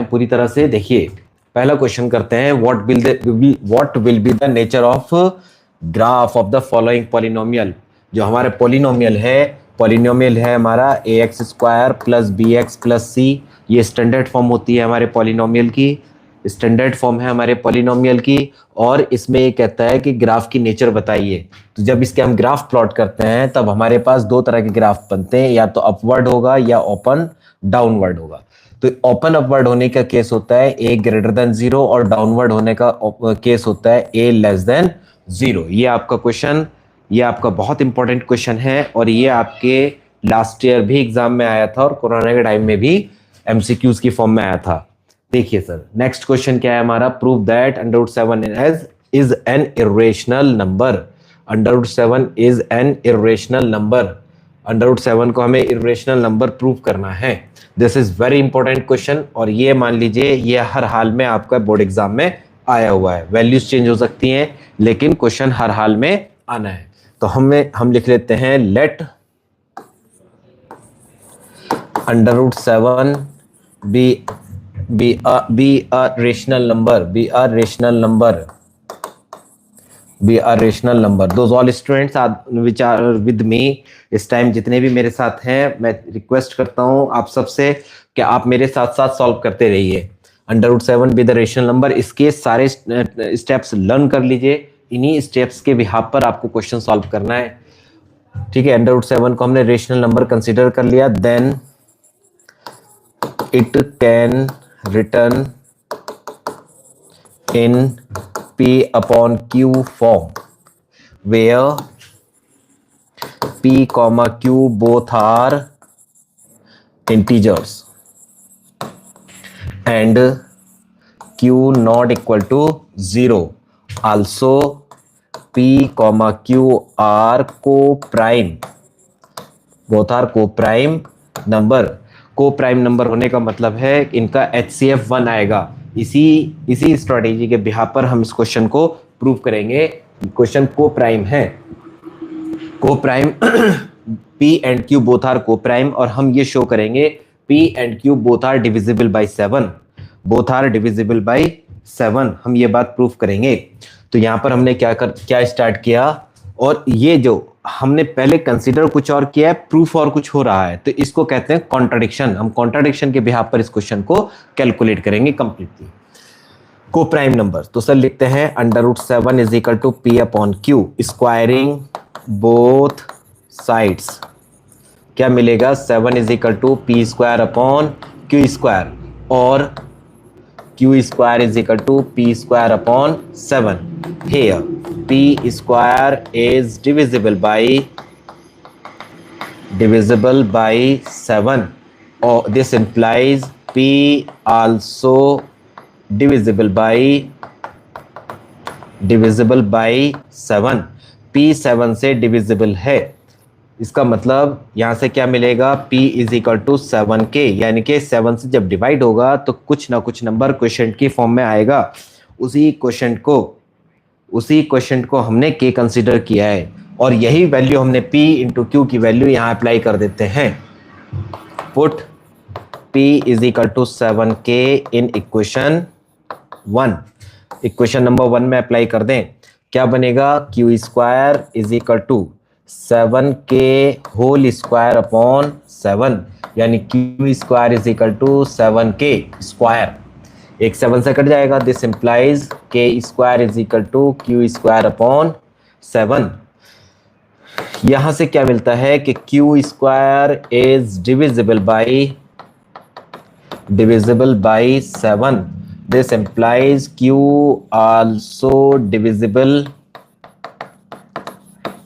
पूरी तरह से। देखिए पहला क्वेश्चन करते हैं, what will be the nature of graph of the following polynomial. जो हमारे पॉलिनोमियल है हमारा ax² plus bx plus c, ये स्टैंडर्ड फॉर्म होती है हमारे पॉलिनोमियल की, स्टैंडर्ड फॉर्म है हमारे पॉलिनोमियल की। और इसमें ये कहता है कि ग्राफ की नेचर बताइए। तो जब इसके हम ग्राफ प्लॉट करते हैं तब हमारे पास दो तरह के ग्राफ बनते हैं, या तो अपवर्ड होगा या ओपन डाउनवर्ड होगा। तो ओपन अपवर्ड होने का केस होता है a ग्रेटर देन 0 और डाउनवर्ड होने का केस होता है a लेस देन 0। ये आपका क्वेश्चन, ये आपका बहुत इंपॉर्टेंट क्वेश्चन है और ये आपके लास्ट ईयर भी एग्जाम में आया था और कोरोना के टाइम में भी एमसीक्यूज की फॉर्म में आया था। देखिए सर नेक्स्ट क्वेश्चन क्या है हमारा, prove that √7 is an irrational number. √7 is an irrational number. √7 को हमें इरेशनल नंबर प्रूव करना है। This is very important question और ये मान लीजिए ये हर हाल में आपका बोर्ड एग्जाम में आया हुआ है। वैल्यूज चेंज हो सकती हैं लेकिन क्वेश्चन हर हाल में आना है। तो हम लिख लेते हैं late √7 be a rational number. Those all students which are with me इस टाइम, जितने भी मेरे साथ हैं, मैं रिक्वेस्ट करता हूं आप सबसे कि आप मेरे साथ साथ सॉल्व करते रहिए। √7 be the rational number, इसके सारे स्टेप्स लर्न कर लीजिए। इन्हीं स्टेप्स के बिहाफ पर आपको क्वेश्चन सॉल्व करना है। ठीक है, √7 को हमने रेशनल नंबर कंसीडर कर लिया, then it can return in P upon Q form where P comma Q both are integers and Q not equal to 0. Also P comma Q are co-prime, both are co-prime number. co-prime number होने का मतलब है इनका HCF 1 आएगा। इसी strategy के behalf पर हम इस क्वेश्चन को प्रूव करेंगे। क्वेश्चन को प्राइम है, coprime P and Q both are coprime, और हम ये शो करेंगे P and Q both are divisible by 7, हम ये बात प्रूव करेंगे। तो यहाँ पर हमने क्या स्टार्ट किया, और ये जो हमने पहले कंसीडर कुछ और किया है, प्रूफ और कुछ हो रहा है, तो इसको कहते हैं कॉन्ट्राडिक्शन। हम कॉन्ट्राडिक्शन के बिहाफ पर इस क्वेश्चन को कैलकुलेट करेंगे कंप्लीटली। को प्राइम नंबर, तो सर लिखते हैं √7 is equal to P upon Q squaring both sides. क्या मिलेगा, 7 is equal to P square upon Q square, और Q square is equal to P square upon 7। Here P square is divisible by 7, or this implies P also divisible by 7। P 7 से divisible है, इसका मतलब यहां से क्या मिलेगा, P is equal to 7K, यानी कि 7 से जब डिवाइड होगा तो कुछ ना कुछ नंबर क्वेश्चन की फॉर्म में आएगा। उसी क्वेश्चन को हमने K कंसीडर किया है, और यही वैल्यू हमने P इंटू Q की वैल्यू यहाँ अप्लाई कर देते हैं। Put P is equal to 7K in equation 1। Equation number 1 में अप्लाई कर दें, क्या बनेगा, Q square is equal to 7K whole square upon 7, यानी Q square is equal to 7K square, एक 7 से कट जाएगा। This implies K square is equal to Q square upon 7। यहां से क्या मिलता है कि Q square is divisible by 7। This implies Q also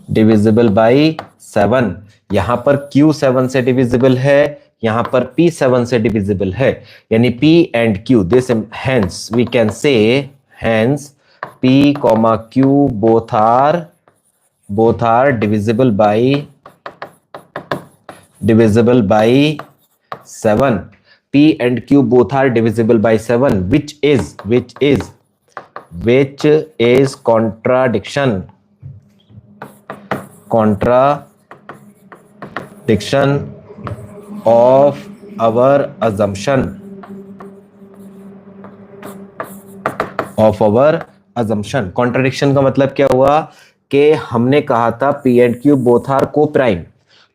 divisible by 7। यहां पर Q 7 से डिविजिबल है, यहां पर P 7 से डिविजिबल है, यानी P and Q, this hence we can say hence P comma Q both are divisible by 7। P and Q both are divisible by 7, which is contradiction of our assumption of our assumption. Contradiction का मतलब क्या हुआ कि हमने कहा था P and Q both are coprime,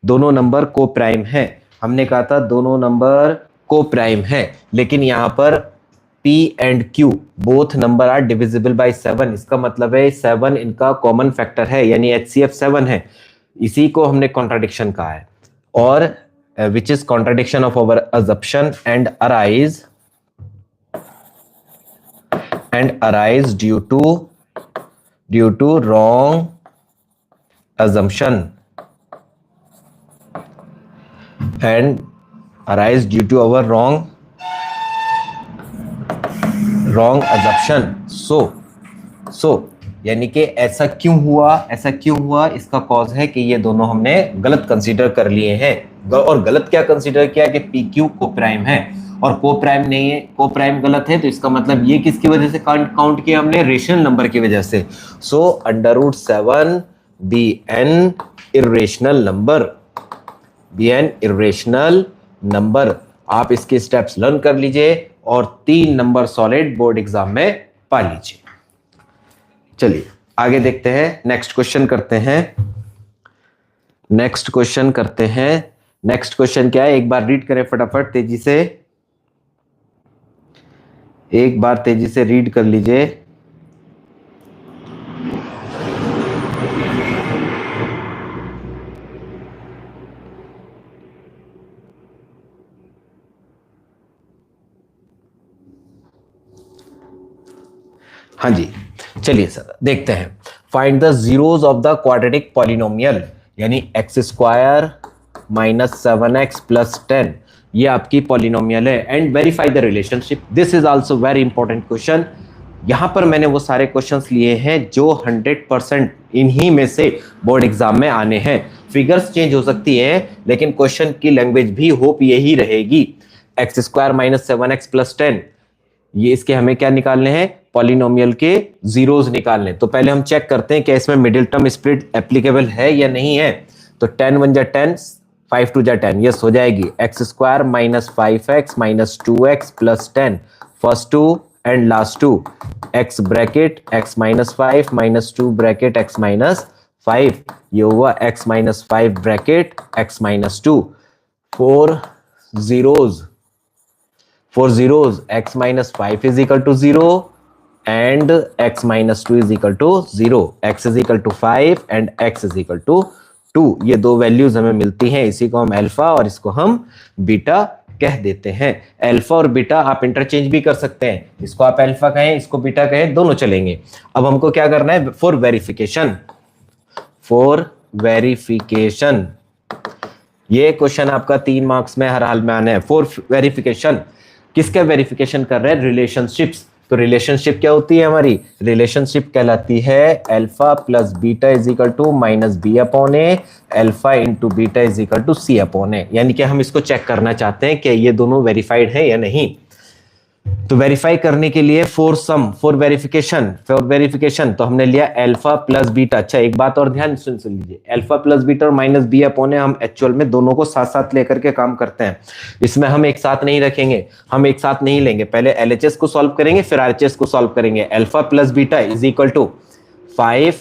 दोनों number coprime है, हमने कहा था दोनों नंबर को प्राइम है, लेकिन यहां पर P and Q both number are divisible by 7। इसका मतलब है 7 इनका कॉमन फैक्टर है, यानी HCF 7 है। इसी को हमने कॉन्ट्रडिक्शन कहा है। और which is contradiction of our assumption and arise due to wrong assumption and arise due to our wrong assumption। so यानी कि ऐसा क्यों हुआ, इसका कॉज है कि ये दोनों हमने गलत कंसीडर कर लिए हैं। और गलत क्या कंसीडर किया कि पी क्यू को प्राइम है और को प्राइम नहीं है, को प्राइम गलत है, तो इसका मतलब ये किसकी वजह से काउंट किया हमने, रेशनल नंबर की वजह से। सो √7 be an irrational number। आप इसके स्टेप्स लर्न कर लीजिए और 3 नंबर सॉलिड बोर्ड एग्जाम में पा लीजिए। चलिए आगे देखते हैं, नेक्स्ट क्वेश्चन करते हैं। नेक्स्ट क्वेश्चन क्या है, एक बार रीड करें फटाफट तेजी से रीड कर लीजिए। हाँ जी, चलिए सर देखते हैं। Find the zeros of the quadratic polynomial, यानी x² - 7x + 10 ये आपकी पॉलिनोमियल है, and verify the relationship. This is also very important question. यहां पर मैंने वो सारे क्वेश्चंस लिए हैं जो 100% इन्हीं में से बोर्ड एग्जाम में आने हैं। फिगर्स चेंज हो सकती है लेकिन क्वेश्चन की लैंग्वेज भी होप यही रहेगी। x² - 7x + 10 ये इसके हमें क्या निकालने हैं, पॉलिनोमियल के जीरोस निकालने। तो पहले हम चेक करते हैं कि इसमें मिडिल टर्म स्प्लिट एप्लीकेबल है या नहीं है। तो 10 × 1 = 10, 5 × 2 = 10, यस हो जाएगी। x² - 5x - 2x + 10, first 2 and last 2, x bracket x - 5 - 2 bracket x - 5, ये हुआ x - 5 bracket x - 2, 4 zeros, x - 5 is equal to 0 and x - 2 is equal to 0, x is equal to 5 and x is equal to 2। ये दो values हमें मिलती हैं, इसी को हम अल्फा और इसको हम बीटा कह देते हैं। अल्फा और बीटा आप इंटरचेंज भी कर सकते हैं, इसको आप अल्फा कहें, इसको बीटा कहें, दोनों चलेंगे। अब हमको क्या करना है, फॉर वेरिफिकेशन ये क्वेश्चन आपका 3 मार्क्स में हर हाल में आना है। फॉर वेरिफिकेशन किसका वेरिफिकेशन कर रहे हैं, रिलेशनशिप्स। तो रिलेशनशिप क्या होती है हमारी, रिलेशनशिप कहलाती है alpha + beta = -b/a, alpha × beta = c/a। यानी कि हम इसको चेक करना चाहते हैं कि ये दोनों वेरीफाइड है या नहीं। तो वेरीफाई करने के लिए फॉर वेरिफिकेशन तो हमने लिया अल्फा + बीटा। अच्छा एक बात और ध्यान सुन लीजिए, अल्फा + बीटा और -b/a हम एक्चुअल में दोनों को साथ साथ लेकर के काम करते हैं। इसमें हम एक साथ नहीं रखेंगे, हम एक साथ नहीं लेंगे, पहले LHS को सॉल्व करेंगे फिर RHS को सॉल्व करेंगे। Alpha + beta = 5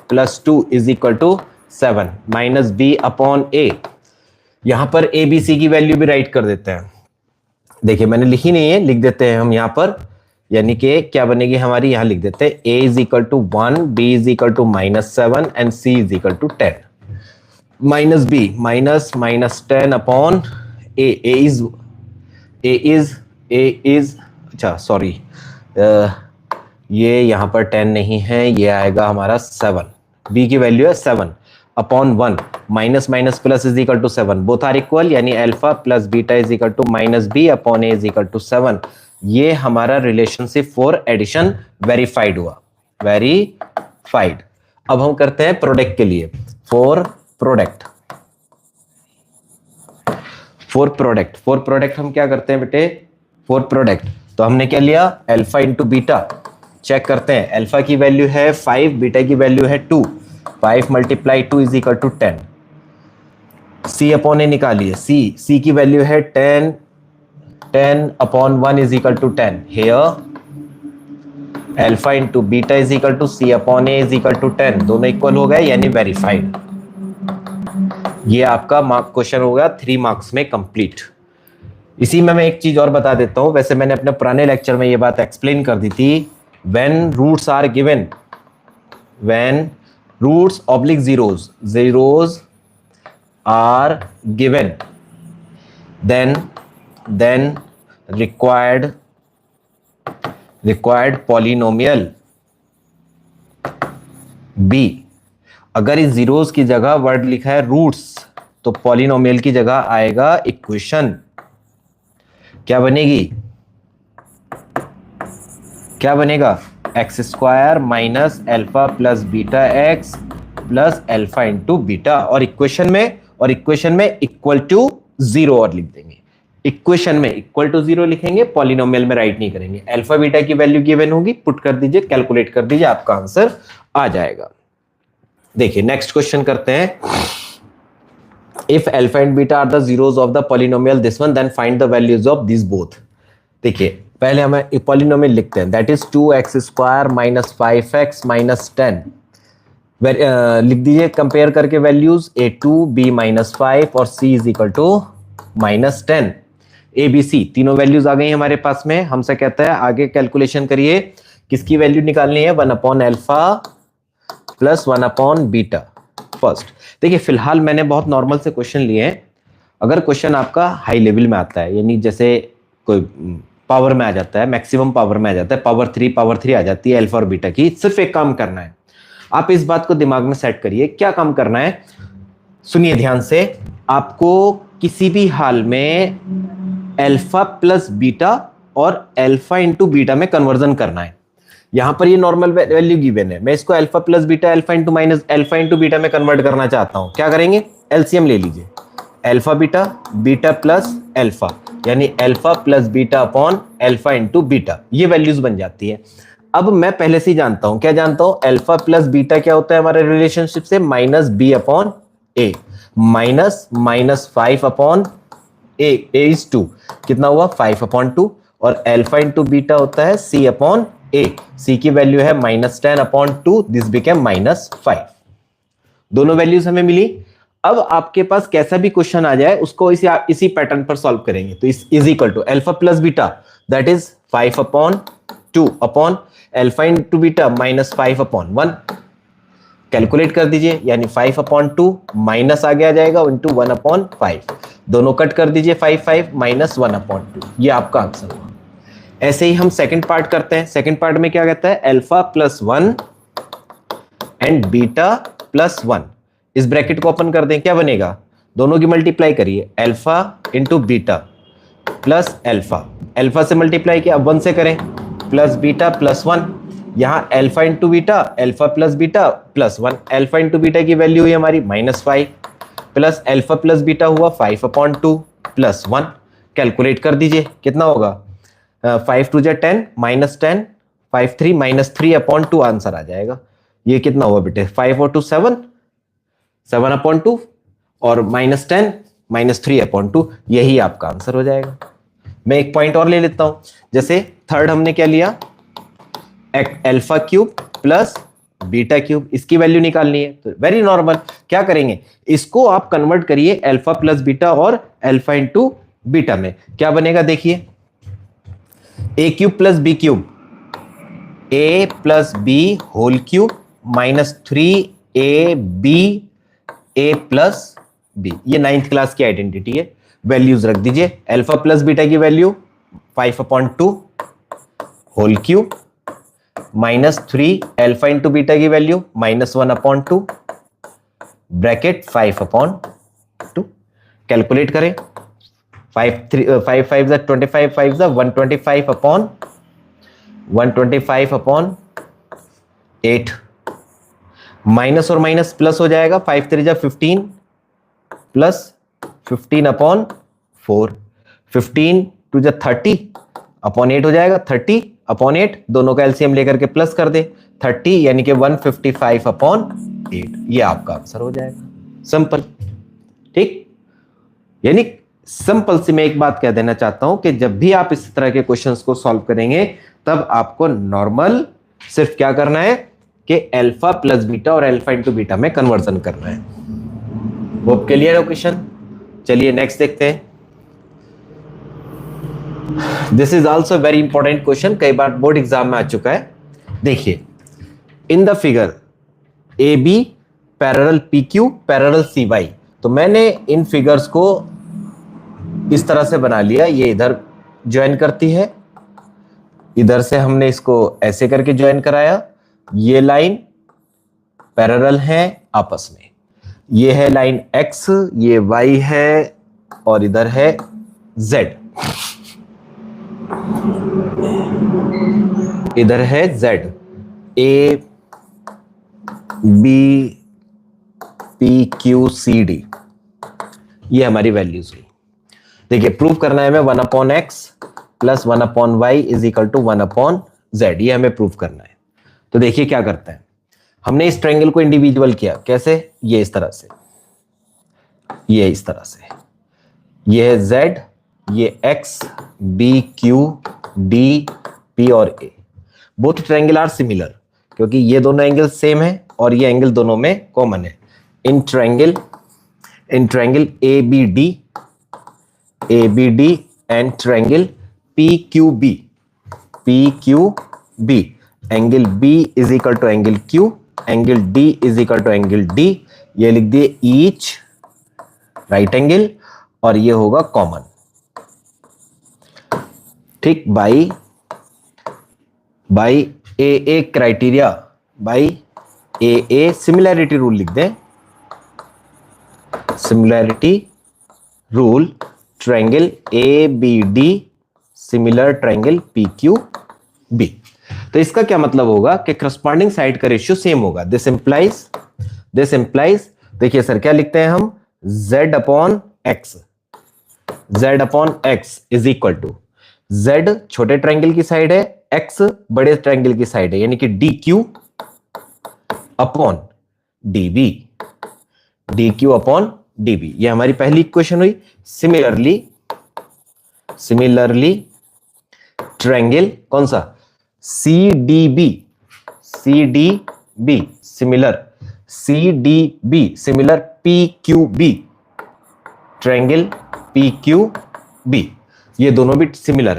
+ 2 = 7 -b/a। यहां पर ABC की वैल्यू भी राइट कर देते हैं। देखिए मैंने लिखी नहीं है, लिख देते हैं हम यहाँ पर, यानी कि क्या बनेगी हमारी, यहां लिख देते हैं a = 1, b = -7 and c = 10। -b -10/a, a is अच्छा सॉरी, ये यहाँ पर 10 नहीं है, ये आएगा हमारा 7। b की वैल्यू है 7/1, minus minus plus is equal to 7, both are equal, यानी अल्फा + बीटा = -b/a = 7। ये हमारा रिलेशनशिप फॉर एडिशन वेरीफाइड हुआ, वेरीफाइड। अब हम करते हैं प्रोडक्ट के लिए, फॉर प्रोडक्ट हम क्या करते हैं बेटे, फॉर प्रोडक्ट तो हमने क्या लिया, अल्फा × बीटा। चेक करते हैं, अल्फा की वैल्यू है 5, बीटा की वैल्यू है 2, 5 × 2 = 10। c/a निकालिए, c की वैल्यू है 10/1 = 10। Here alpha into beta is equal to c upon a is equal to 10, दोनों इक्वल हो गए यानी वेरीफाइड। ये आपका मार्क क्वेश्चन हो गया 3 मार्क्स में कंप्लीट। इसी में मैं एक चीज और बता देता हूं, वैसे मैंने अपने पुराने लेक्चर में ये बात एक्सप्लेन कर दी थी। When roots are given, when roots oblique zeros are given, then required polynomial b। अगर इस जीरोस की जगह वर्ड लिखा है रूट्स तो पॉलिनोमियल की जगह आएगा इक्वेशन। क्या बनेगी, क्या बनेगा, x square minus alpha plus beta x plus alpha into beta, और इक्वेशन में इक्वल टू जीरो और लिख देंगे। इक्वेशन में इक्वल टू जीरो लिखेंगे, पॉलिनोमियल में राइट नहीं करेंगे। अल्फा बीटा की वैल्यू गिवन होगी, पुट कर दीजिए, कैलकुलेट कर दीजिए, आपका आंसर आ जाएगा। देखिए नेक्स्ट क्वेश्चन करते हैं। If alpha and beta are the zeros of the polynomial this one, then find the values of this both. देखिए पहले हमें पॉलिनोमियल लिखते हैं, that is 2x square minus 5x minus 10। लिख दीजिए कंपेयर करके वैल्यूज, a2 b माइनस 5 और c is equal to minus 10। A B c तीनों वैल्यूज आ गई हमारे पास में। हमसे कहता है आगे कैलकुलेशन करिए, किसकी वैल्यू निकालनी है, 1 upon alpha plus 1 upon beta first. देखिए फिलहाल मैंने बहुत नॉर्मल से क्वेश्चन लिए हैं। अगर क्वेश्चन आपका हाई लेवल में आता है, यानी जैसे कोई पावर में आ जाता है, मैक्सिमम पावर में आ जाता है, पावर 3 आ जाती है अल्फा और बीटा की, सिर्फ एक काम करना है, आप इस बात को दिमाग में सेट करिए। क्या काम करना है, सुनिए ध्यान से। आपको किसी भी हाल में अल्फा प्लस बीटा और अल्फा इंटू बीटा में कन्वर्जन करना है। यहां पर ये नॉर्मल वैल्यू गिवन है, मैं इसको alpha plus beta alpha into minus alpha into beta में कन्वर्ट करना चाहता हूं। क्या करेंगे, एलसीएम ले लीजिए, alpha beta, beta plus alpha, यानी alpha plus beta upon alpha into beta, ये वैल्यूज बन जाती है। अब मैं पहले से ही जानता हूं, क्या जानता हूं, अल्फा प्लस बीटा क्या होता है हमारे रिलेशनशिप से, minus b upon a, minus 5 upon a is 2, कितना हुआ 5 अपॉन 2, और अल्फा इंटू बीटा होता है सी अपॉन ए, सी की वैल्यू है minus 10 upon 2, this became minus 5। दोनों वैल्यूज हमें मिली। अब आपके पास कैसा भी क्वेश्चन आ जाए उसको इसी पैटर्न पर सॉल्व करेंगे। तो is equal to alpha plus beta, that is 5 upon 2 upon alpha into beta minus 5 upon 1, calculate कर दीजिए, यानी 5 अपॉन 2 माइनस आगे आ जाएगा इंटू 1 अपॉन 5, दोनों कट कर दीजिए, 5 माइनस 1 अपॉन 2, ये आपका आंसर हुआ। ऐसे ही हम सेकंड पार्ट करते हैं। सेकंड पार्ट में क्या कहता है, alpha plus 1 and beta plus 1, इस ब्रैकेट को ओपन कर दें, क्या बनेगा, दोनों की मल्टीप्लाई करिए, alpha into beta plus alpha, alpha से मल्टीप्लाई किया, अब 1 से करें, प्लस बीटा प्लस 1, यहां alpha into beta, alpha plus beta plus 1, alpha into beta की वैल्यू हुई हमारी minus 5, plus alpha plus beta हुआ 5 अपॉन 2 प्लस 1, कैलकुलेट कर दीजिए, कितना होगा, 5 2 जा 10 माइनस 10, 5 3 माइनस 3 अपॉन 2 आंसर आ जाएगा। ये कितना हुआ बेटे, 5 और 2 7, 7 अपॉन 2 और माइनस 10 माइनस 3 अपॉन 2, यही आपका आंसर हो जाएगा। मैं एक पॉइंट और ले लेता हूं, जैसे थर्ड हमने क्या लिया, alpha cube plus beta cube, इसकी वैल्यू निकालनी है। तो वेरी नॉर्मल, क्या करेंगे, इसको आप कन्वर्ट करिए अल्फा प्लस बीटा और अल्फा इंटू बीटा में, क्या बनेगा देखिए, a cube plus b cube, a plus b whole cube minus 3ab a plus b, ये 9th क्लास की आइडेंटिटी है। वैल्यूज रख दीजिए, अल्फा प्लस बीटा की value 5 upon 2 whole cube minus 3 alpha into beta की value minus 1 upon 2 bracket 5 upon 2, calculate करें, 5 5 जा 25, 5 जा 125 अपॉन 125 अपॉन 8, माइनस और माइनस प्लस हो जाएगा, 5 3 जा 15 प्लस 15 अपॉन 4, 15 2 जा 30 अपॉन 8 हो जाएगा, 30 अपॉन 8, दोनों का एलसीएम लेकर के प्लस कर दे, 30 यानी कि 155 अपॉन 8, ये आपका आंसर हो जाएगा। सिंपल, ठीक। यानी सिंपल सी मैं एक बात कह देना चाहता हूं कि जब भी आप इस तरह के क्वेश्चंस को सॉल्व करेंगे तब आपको नॉर्मल सिर्फ क्या करना है कि अल्फा प्लस बीटा और अल्फा इंटू बीटा में कन्वर्जन करना है। वो क्लियर है क्वेश्चन? चलिए नेक्स्ट देखते हैं। This is also very important question, कई बार बोर्ड एग्जाम में आ चुका है। देखिए, in the figure a b parallel p q parallel c y, तो मैंने इन फिगर्स को इस तरह से बना लिया, ये इधर ज्वाइन करती है, इधर से हमने इसको ऐसे करके ज्वाइन कराया, ये लाइन पैरेलल है आपस में, ये है लाइन x, ये y है और इधर है z, इधर है z, a b p q c d, ये हमारी वैल्यूज हुई। देखिए प्रूव करना है हमें 1/x plus 1/y is equal to 1/z, ये हमें प्रूव करना है। तो देखिए क्या करते हैं, हमने इस ट्रायंगल को इंडिविजुअल किया, कैसे? ये इस तरह से, ये इस तरह से, ये है z, ये x, b q d p और a। Both triangle are similar, क्योंकि ये दोनों एंगल सेम है और ये एंगल दोनों में कॉमन है। In triangle ABD and triangle PQB angle B is equal to angle Q, angle D is equal to angle D, ये लिख दिए ईच राइट एंगल, और ये होगा कॉमन, ठीक, by AA criteria, by AA similarity rule लिख दें, similarity rule triangle ABD similar triangle PQB। तो इसका क्या मतलब होगा कि करस्पॉन्डिंग साइड का रेशियो सेम होगा। दिस इंप्लाइज देखिए सर क्या लिखते हैं हम, z upon x is equal to z छोटे ट्रायंगल की साइड है, x बड़े ट्रायंगल की साइड है, यानी कि dq upon dq upon db, ये हमारी पहली इक्वेशन हुई। सिमिलरली ट्रायंगल कौन सा, CDB similar PQB, triangle PQB, ये दोनों भी सिमिलर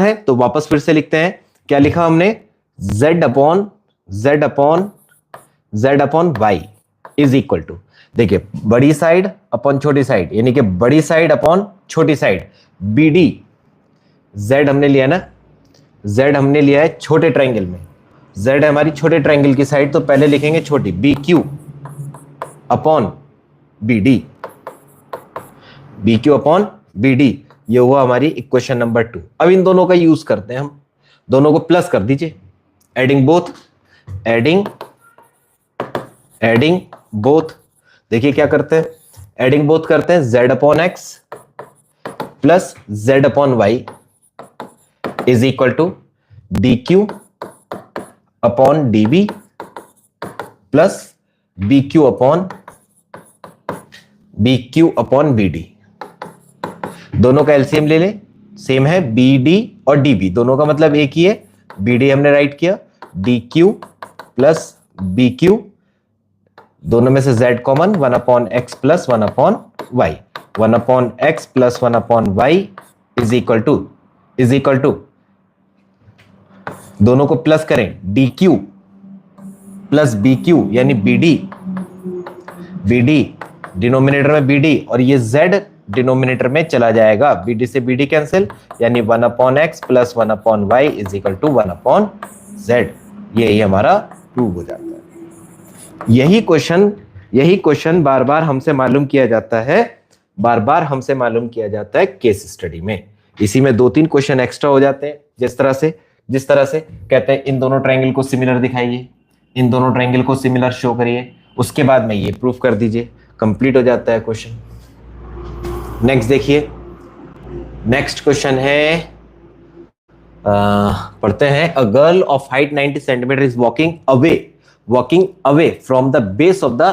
है। तो वापस फिर से लिखते हैं, क्या लिखा हमने, z upon y is equal to, देखिए बड़ी साइड अपॉन छोटी साइड, यानी कि बड़ी साइड अपॉन छोटी साइड, BD, z हमने लिया ना, z हमने लिया है छोटे ट्रायंगल में, z है हमारी छोटे ट्रायंगल की साइड, तो पहले लिखेंगे छोटी BQ अपॉन BD, ये हुआ हमारी इक्वेशन नंबर 2। अब इन दोनों का यूज करते हैं हम, दोनों को प्लस कर दीजिए, एडिंग बोथ, देखिए क्या करते हैं, एडिंग बोथ करते हैं, z upon x plus z upon y is equal to dq upon db plus bq upon bd। दोनों का एलसीएम ले ले, सेम है bd और db, दोनों का मतलब एक ही है, bd हमने राइट किया, dq प्लस bq, दोनों में से z common, 1/x plus 1/y, 1/x plus 1/y is equal to दोनों को प्लस करें, dq प्लस bq यानी bd डिनोमिनेटर में bd, और ये z डिनोमिनेटर में चला जाएगा, bd से bd कैंसिल, यानी 1/x plus 1/y is equal to 1/z, यही हमारा प्रूव हो जाता है। यही क्वेश्चन बार बार हमसे मालूम किया जाता है केस स्टडी में। इसी में 2-3 क्वेश्चन एक्स्ट्रा हो जाते हैं, जिस तरह से कहते हैं इन दोनों ट्रायंगल को सिमिलर दिखाइए, इन दोनों ट्रायंगल को सिमिलर शो करिए, उसके बाद में ये प्रूफ कर दीजिए, कंप्लीट हो जाता है क्वेश्चन। नेक्स्ट देखिए, नेक्स्ट क्वेश्चन है, पढ़ते हैं, a girl of height 90 centimetre is walking away from the base of the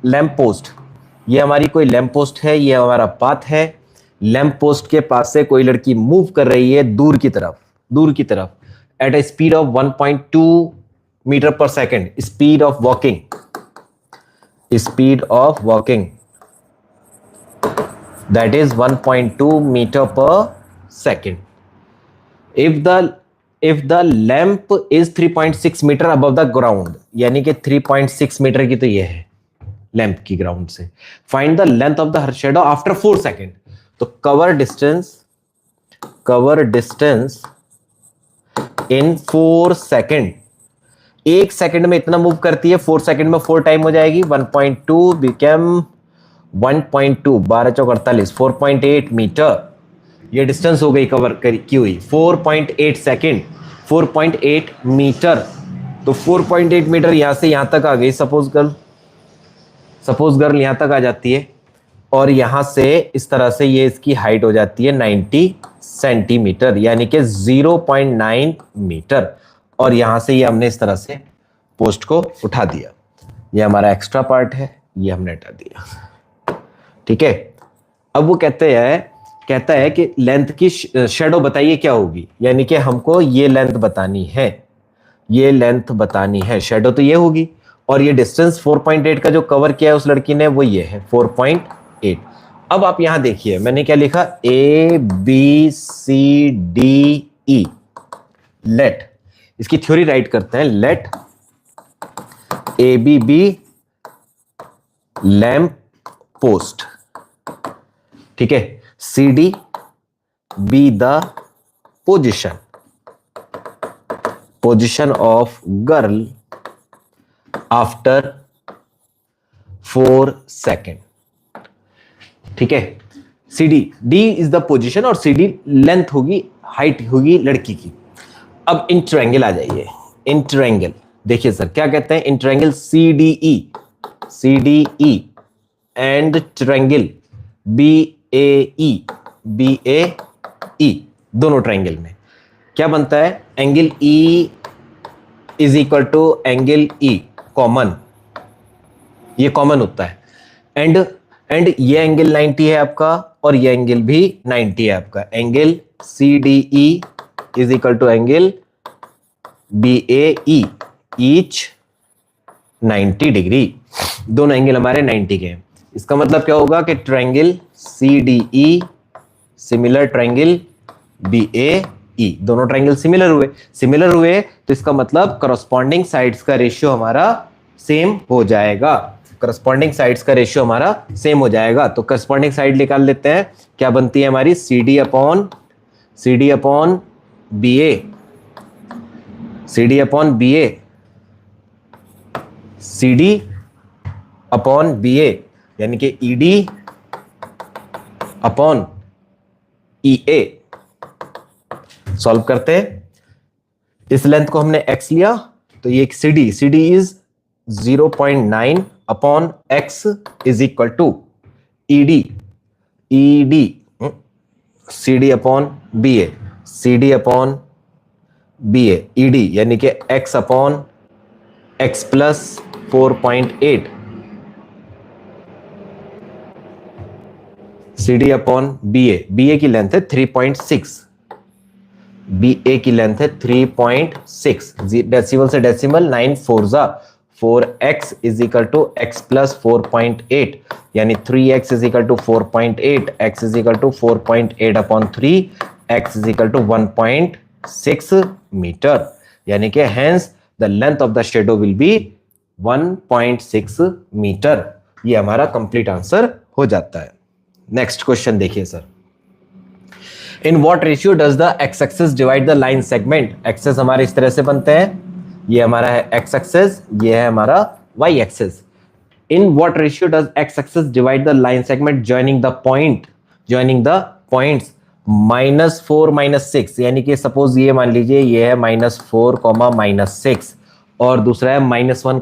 lamp post. ये हमारी कोई लैंप पोस्ट है, ये हमारा पाथ है, लैंप पोस्ट के पास से कोई लड़की मूव कर रही है दूर की तरफ, दूर की तरफ, at a speed of 1.2 metre per second, speed of walking, that is 1.2 meter per second. If the lamp is 3.6 meter above the ground, यानी कि 3.6 मीटर की तो ये है लैंप की ग्राउंड से, find the length of the shadow after 4 second. तो cover distance in 4 second, 1 second में इतना मूव करती है, 4 सेकेंड में 4 टाइम हो जाएगी, 1.2 बिकम 1.2, 12 चौक 48, 4.8 मीटर ये डिस्टेंस हो गई कवर की हुई। 4.8 सेकेंड, 4.8 मीटर, तो 4.8 मीटर यहां से यहां तक आ गई। सपोज गर्ल यहां तक आ जाती है, और यहां से इस तरह से ये इसकी हाइट हो जाती है 90 सेंटीमीटर, यानी कि 0.9 मीटर। और यहां से ये हमने इस तरह से पोस्ट को उठा दिया, ये हमारा एक्स्ट्रा पार्ट है, ये हमने हटा दिया। ठीक है, अब वो कहता है कि लेंथ की शेडो बताइए क्या होगी, यानी कि हमको ये लेंथ बतानी है, शेडो तो ये होगी, और ये डिस्टेंस 4.8 का जो कवर किया है उस लड़की ने वो ये है 4.8। अब आप यहां देखिए मैंने क्या लिखा, ABCDE, लेट, इसकी थ्योरी राइट करते हैं, let AB be lamp post, ठीक है, CD be the position of girl after 4 second. ठीक है, CD, D is the position और CD लेंथ होगी, हाइट होगी लड़की की। अब इन ट्रायंगल आ जाइए, इन ट्रायंगल देखिए सर क्या कहते हैं, in triangle CDE and triangle BAE दोनों ट्रायंगल में क्या बनता है, angle E is equal to angle E common, ये कॉमन होता है, एंड ये एंगल 90 है आपका, और ये एंगल भी 90 है आपका। Angle CDE is equal to angle BAE, each 90 degree, दोनों एंगल हमारे 90 के हैं। इसका मतलब क्या होगा कि triangle CDE similar triangle BAE, दोनों ट्रायंगल सिमिलर हुए तो इसका मतलब करस्पॉन्डिंग साइड्स का रेशियो हमारा सेम हो जाएगा, तो करस्पॉन्डिंग साइड निकाल लेते हैं, क्या बनती है हमारी, CD upon BA, CD upon BA, यानी कि ED अपॉन EA। सॉल्व करते हैं, इस लेंथ को हमने x लिया, तो ये CD is 0.9 upon x is equal to ED CD upon BA ED, यानी कि x upon x plus 4.8, CD upon BA की लेंथ है 3.6, BA की लेंथ है 3.6, डेसिमल से डेसिमल 9 4 जा 4x is equal to x plus 4.8, यानी 3x is equal to 4.8, x is equal to 4.8 upon 3, x is equal to 1.6 metre, यानी कि hence the length of the shadow will be 1.6 metre. ये हमारा complete answer हो जाता है। Next question देखिए sir, in what ratio does the x axis divide the line segment. Axis हमारे इस तरह से बनते हैं, ये हमारा है एक्स एक्सिस, ये है हमारा y axis. In what ratio does x axis divide the line segment joining the points -4 -6, यानी कि सपोज ये मान लीजिए ये है -4, -6, और दूसरा है -1,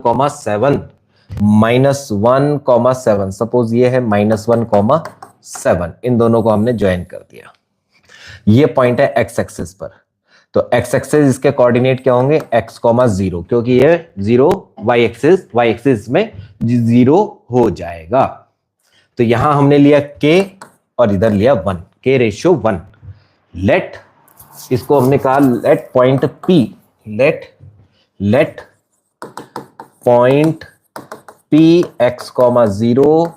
-1, सपोज ये है -1, इन दोनों को हमने ज्वाइन कर दिया। ये पॉइंट है एक्स एक्सिस पर, तो एक्स एक्सिस इसके कोऑर्डिनेट क्या होंगे, x, 0, क्योंकि ये 0 y एक्सिस में 0 हो जाएगा। तो यहां हमने लिया k और इधर लिया 1, k रेशियो 1। लेट इसको हमने कहा let point P, let point P x, 0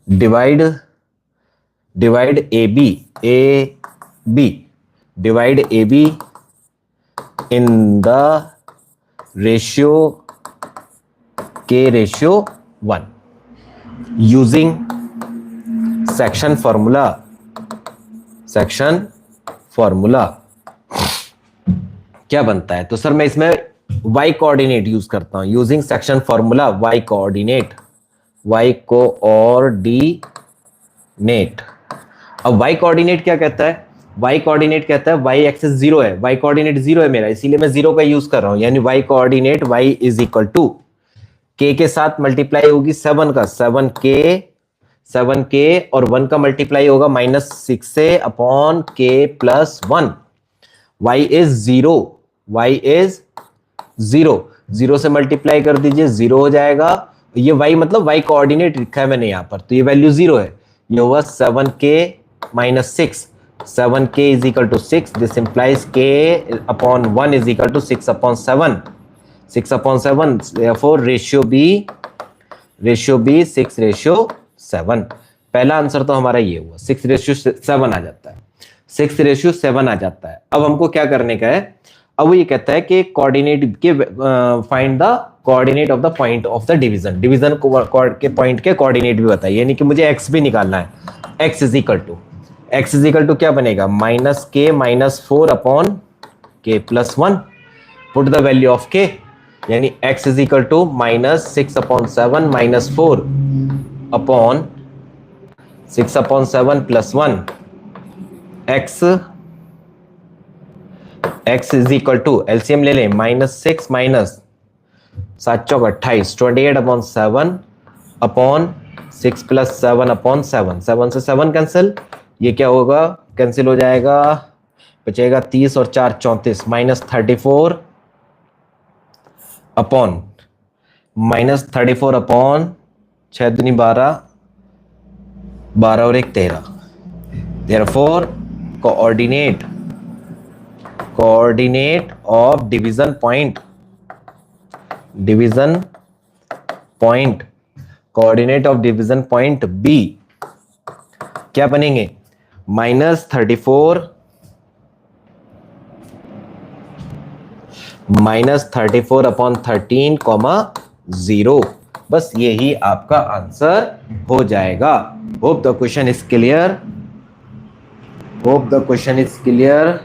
divide AB divide AB in the ratio K/1 using section formula क्या बनता है? तो सर मैं इसमें y कोऑर्डिनेट यूज करता हूं, using section formula y coordinate. अब y कोऑर्डिनेट क्या कहता है? y कोऑर्डिनेट कहता है y एक्सिस 0 है, y कोऑर्डिनेट 0 है मेरा, इसीलिए मैं 0 का यूज कर रहा हूं, यानी y coordinate y is equal to k के साथ मल्टीप्लाई होगी 7 का 7k और 1 का मल्टीप्लाई होगा -6 से upon k plus 1। y is 0 से मल्टीप्लाई कर दीजिए, 0 हो जाएगा। ये y मतलब y कोऑर्डिनेट लिखा है मैंने यहां पर, तो ये वैल्यू 0 है। ये होगा 7k minus 6, 7k is equal to 6, this implies k upon 1 is equal to 6 upon 7, 6 upon 7, therefore ratio be 6/7। पहला आंसर तो हमारा ये हुआ, 6/7 आ जाता है, 6/7 आ जाता है। अब हमको क्या करने का है? अब वो ये कहता है कि कोऑर्डिनेट के find the coordinate of the point of the division के पॉइंट के कोऑर्डिनेट भी बताइए, यानी कि मुझे x भी निकालना है। x इज इक्वल टू क्या बनेगा? -k-4 upon k plus 1, put the value of k, यानी x is equal to -6/7 -4 upon 6/7 plus 1, x is equal to LCM ले लें, -6 माइनस 7 चौक 28, 28/7 अपॉन 6 प्लस 7 अपॉन 7, 7 से 7 कैंसिल, ये क्या होगा? कैंसिल हो जाएगा, बचेगा 30 और 4 34, -34 अपॉन 6 दूनी 12, 12 और 1 13। Therefore coordinate of division point coordinate of division point B क्या बनेंगे? -34 अपॉन 13, 0। बस यही आपका आंसर हो जाएगा। Hope the question is clear.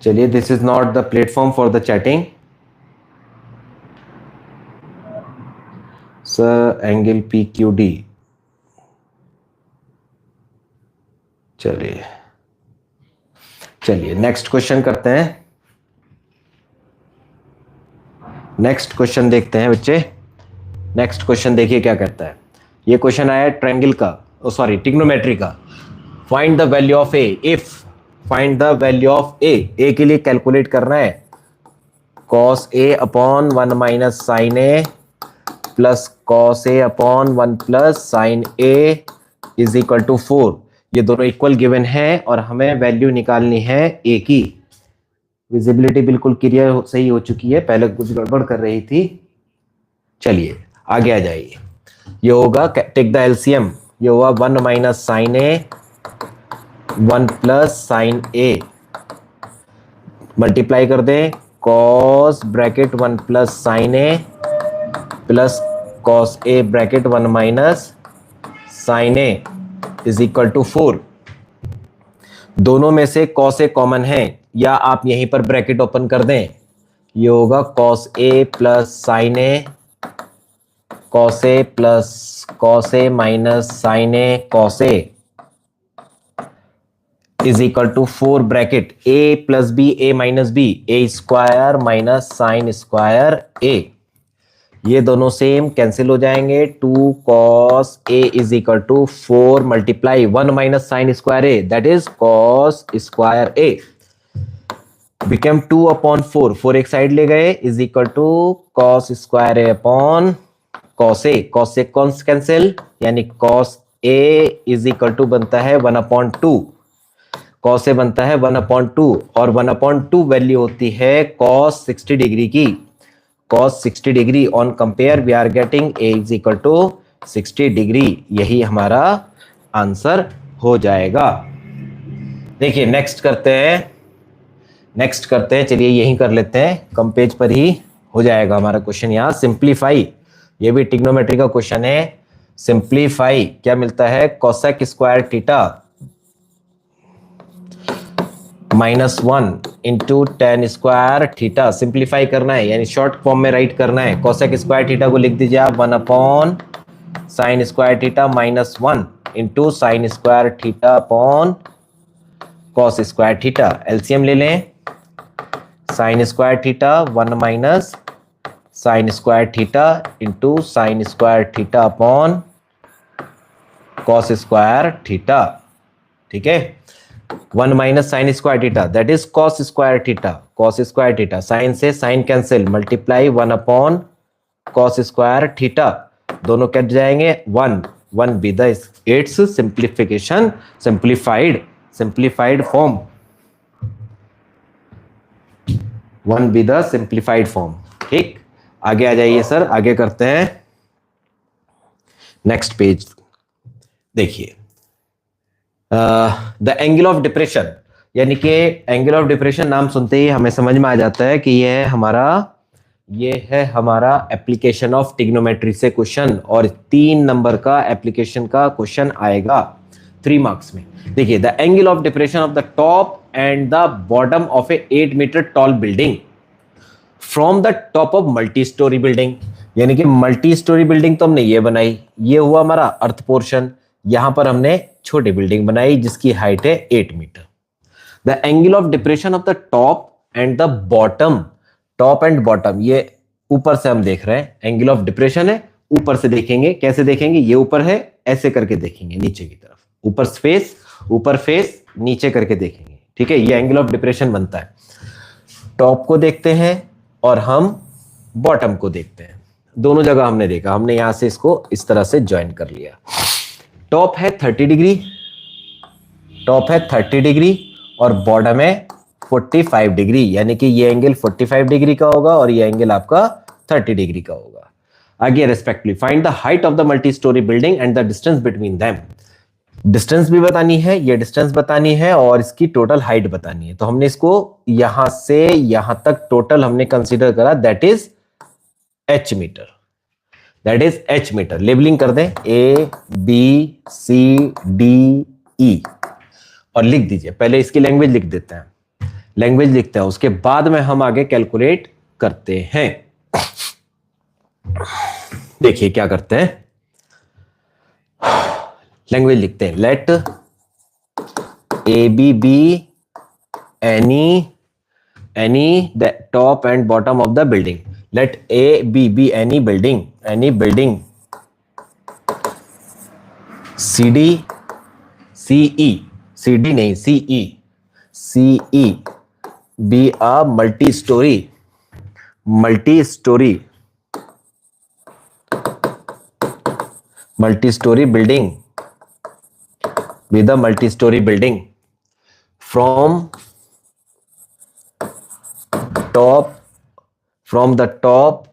चलिए, this is not the platform for the chatting. Sir angle PQD, चलिए नेक्स्ट क्वेश्चन करते हैं। नेक्स्ट क्वेश्चन देखते हैं बच्चे। नेक्स्ट क्वेश्चन देखिए क्या कहता है। ये क्वेश्चन आया ट्रायंगल का, ट्रिग्नोमेट्री का। Find the value of a if, find the value of a के लिए कैलकुलेट करना है cos a upon 1 minus sine A plus cos a upon 1 plus sine A is equal to 4। ये दोनों equal given है और हमें वैल्यू निकालनी है ए की। विजिबिलिटी बिल्कुल क्लियर सही हो चुकी है, पहले कुछ गड़बड़ कर रही थी। चलिए आगे आ जाइए। ये होगा, टेक द एलसीएम, ये होगा 1 minus sine A 1 plus sine A, multiply कर दें cos bracket 1 plus sine A plus cos A bracket 1 minus sine A is equal to 4। दोनों में से cos ए कॉमन है, या आप यहीं पर ब्रैकेट ओपन कर दें। ये होगा cos A plus sine A, cos A plus cos A minus sine A cos A is equal to 4 bracket a plus B a minus B, A square minus sine square a। ये दोनों same cancel हो जाएंगे। 2 cos a is equal to 4 multiply 1 minus sine square a, that is cos square a, become 2 upon 4, 4 एक side ले गए, is equal to cos square a upon cos A, cos से cos cancel, यानी cos A is equal to बनता है 1/2, cos A बनता है 1/2 और 1/2 वैल्यू होती है कॉस 60 डिग्री की, cos 60 degree on compare we are getting a is equal to 60 degree, यही हमारा आंसर हो जाएगा। देखिए नेक्स्ट करते हैं, चलिए यही कर लेते हैं, कम पेज पर ही हो जाएगा हमारा क्वेश्चन। यहाँ सिंप्लीफाई, ये भी ट्रिग्नोमेट्री का क्वेश्चन है। सिंप्लीफाई क्या मिलता है, cosec square theta -1 into ten square theta, simplify करना है यानी शॉर्ट फॉर्म में राइट करना है। कोसेक स्क्वायर थीटा को लिख दीजिए आप 1 sine square theta -1 into sine square theta upon cos square theta. LCM ले लें, sine square theta 1 minus sine square theta into sine square theta upon cos square theta. ठीक है, 1 minus sine square theta that is cos square theta, cos square theta, sine से sine cancel, multiply 1 upon cos square theta, दोनों कट जाएंगे 1 be the its simplification, simplified form, 1 be the simplified form. ठीक, आगे आ जाइए sir, आगे करते हैं नेक्स्ट पेज। देखिए द एंगल ऑफ डिप्रेशन, यानी कि एंगल ऑफ डिप्रेशन नाम सुनते ही हमें समझ में आ जाता है कि ये है हमारा एप्लीकेशन ऑफ ट्रिग्नोमेट्री से क्वेश्चन, और 3 नंबर का एप्लीकेशन का क्वेश्चन आएगा 3 मार्क्स में। देखिए the angle of depression of the top and the bottom of a 8 metre tall building from the top of multi storey building, यानी कि मल्टी स्टोरी बिल्डिंग तो हमने ये बनाई, ये हुआ हमारा अर्थ पोर्शन, यहां पर हमने छोटी बिल्डिंग बनाई जिसकी हाइट है 8 metre. The angle of depression of the top and the bottom, top and bottom ये ऊपर से हम देख रहे हैं, एंगल ऑफ डिप्रेशन है, ऊपर से देखेंगे, कैसे देखेंगे, ये ऊपर है ऐसे करके देखेंगे नीचे की तरफ, ऊपर फेस नीचे करके देखेंगे। ठीक है, ये एंगल ऑफ डिप्रेशन बनता है। टॉप को देखते हैं और हम बॉटम को देखते हैं, दोनों जगह हमने देखा, हमने यहां से इसको इस तरह से ज्वाइन कर लिया। टॉप है 30 डिग्री, टॉप है 30 डिग्री और बॉटम है 45 डिग्री, यानी कि ये एंगल 45 डिग्री का होगा और ये एंगल आपका 30 डिग्री का होगा। आगे respectively find the height of the multi storey building and the distance between them, distance भी बतानी है, ये डिस्टेंस बतानी है और इसकी टोटल हाइट बतानी है। तो हमने इसको यहां से यहां तक टोटल हमने कंसीडर करा, that is h metre, that is h metre. Labelling कर दें A B C D E और लिख दीजिए, पहले इसकी लैंग्वेज लिख देते हैं, लैंग्वेज लिखते हैं, उसके बाद में हम आगे कैलकुलेट करते हैं। देखिए क्या करते हैं, लैंग्वेज लिखते हैं, let A B be any the top and bottom of the building, let A B be any building C D नहीं CE be a multi storey building with a multi-story building from the top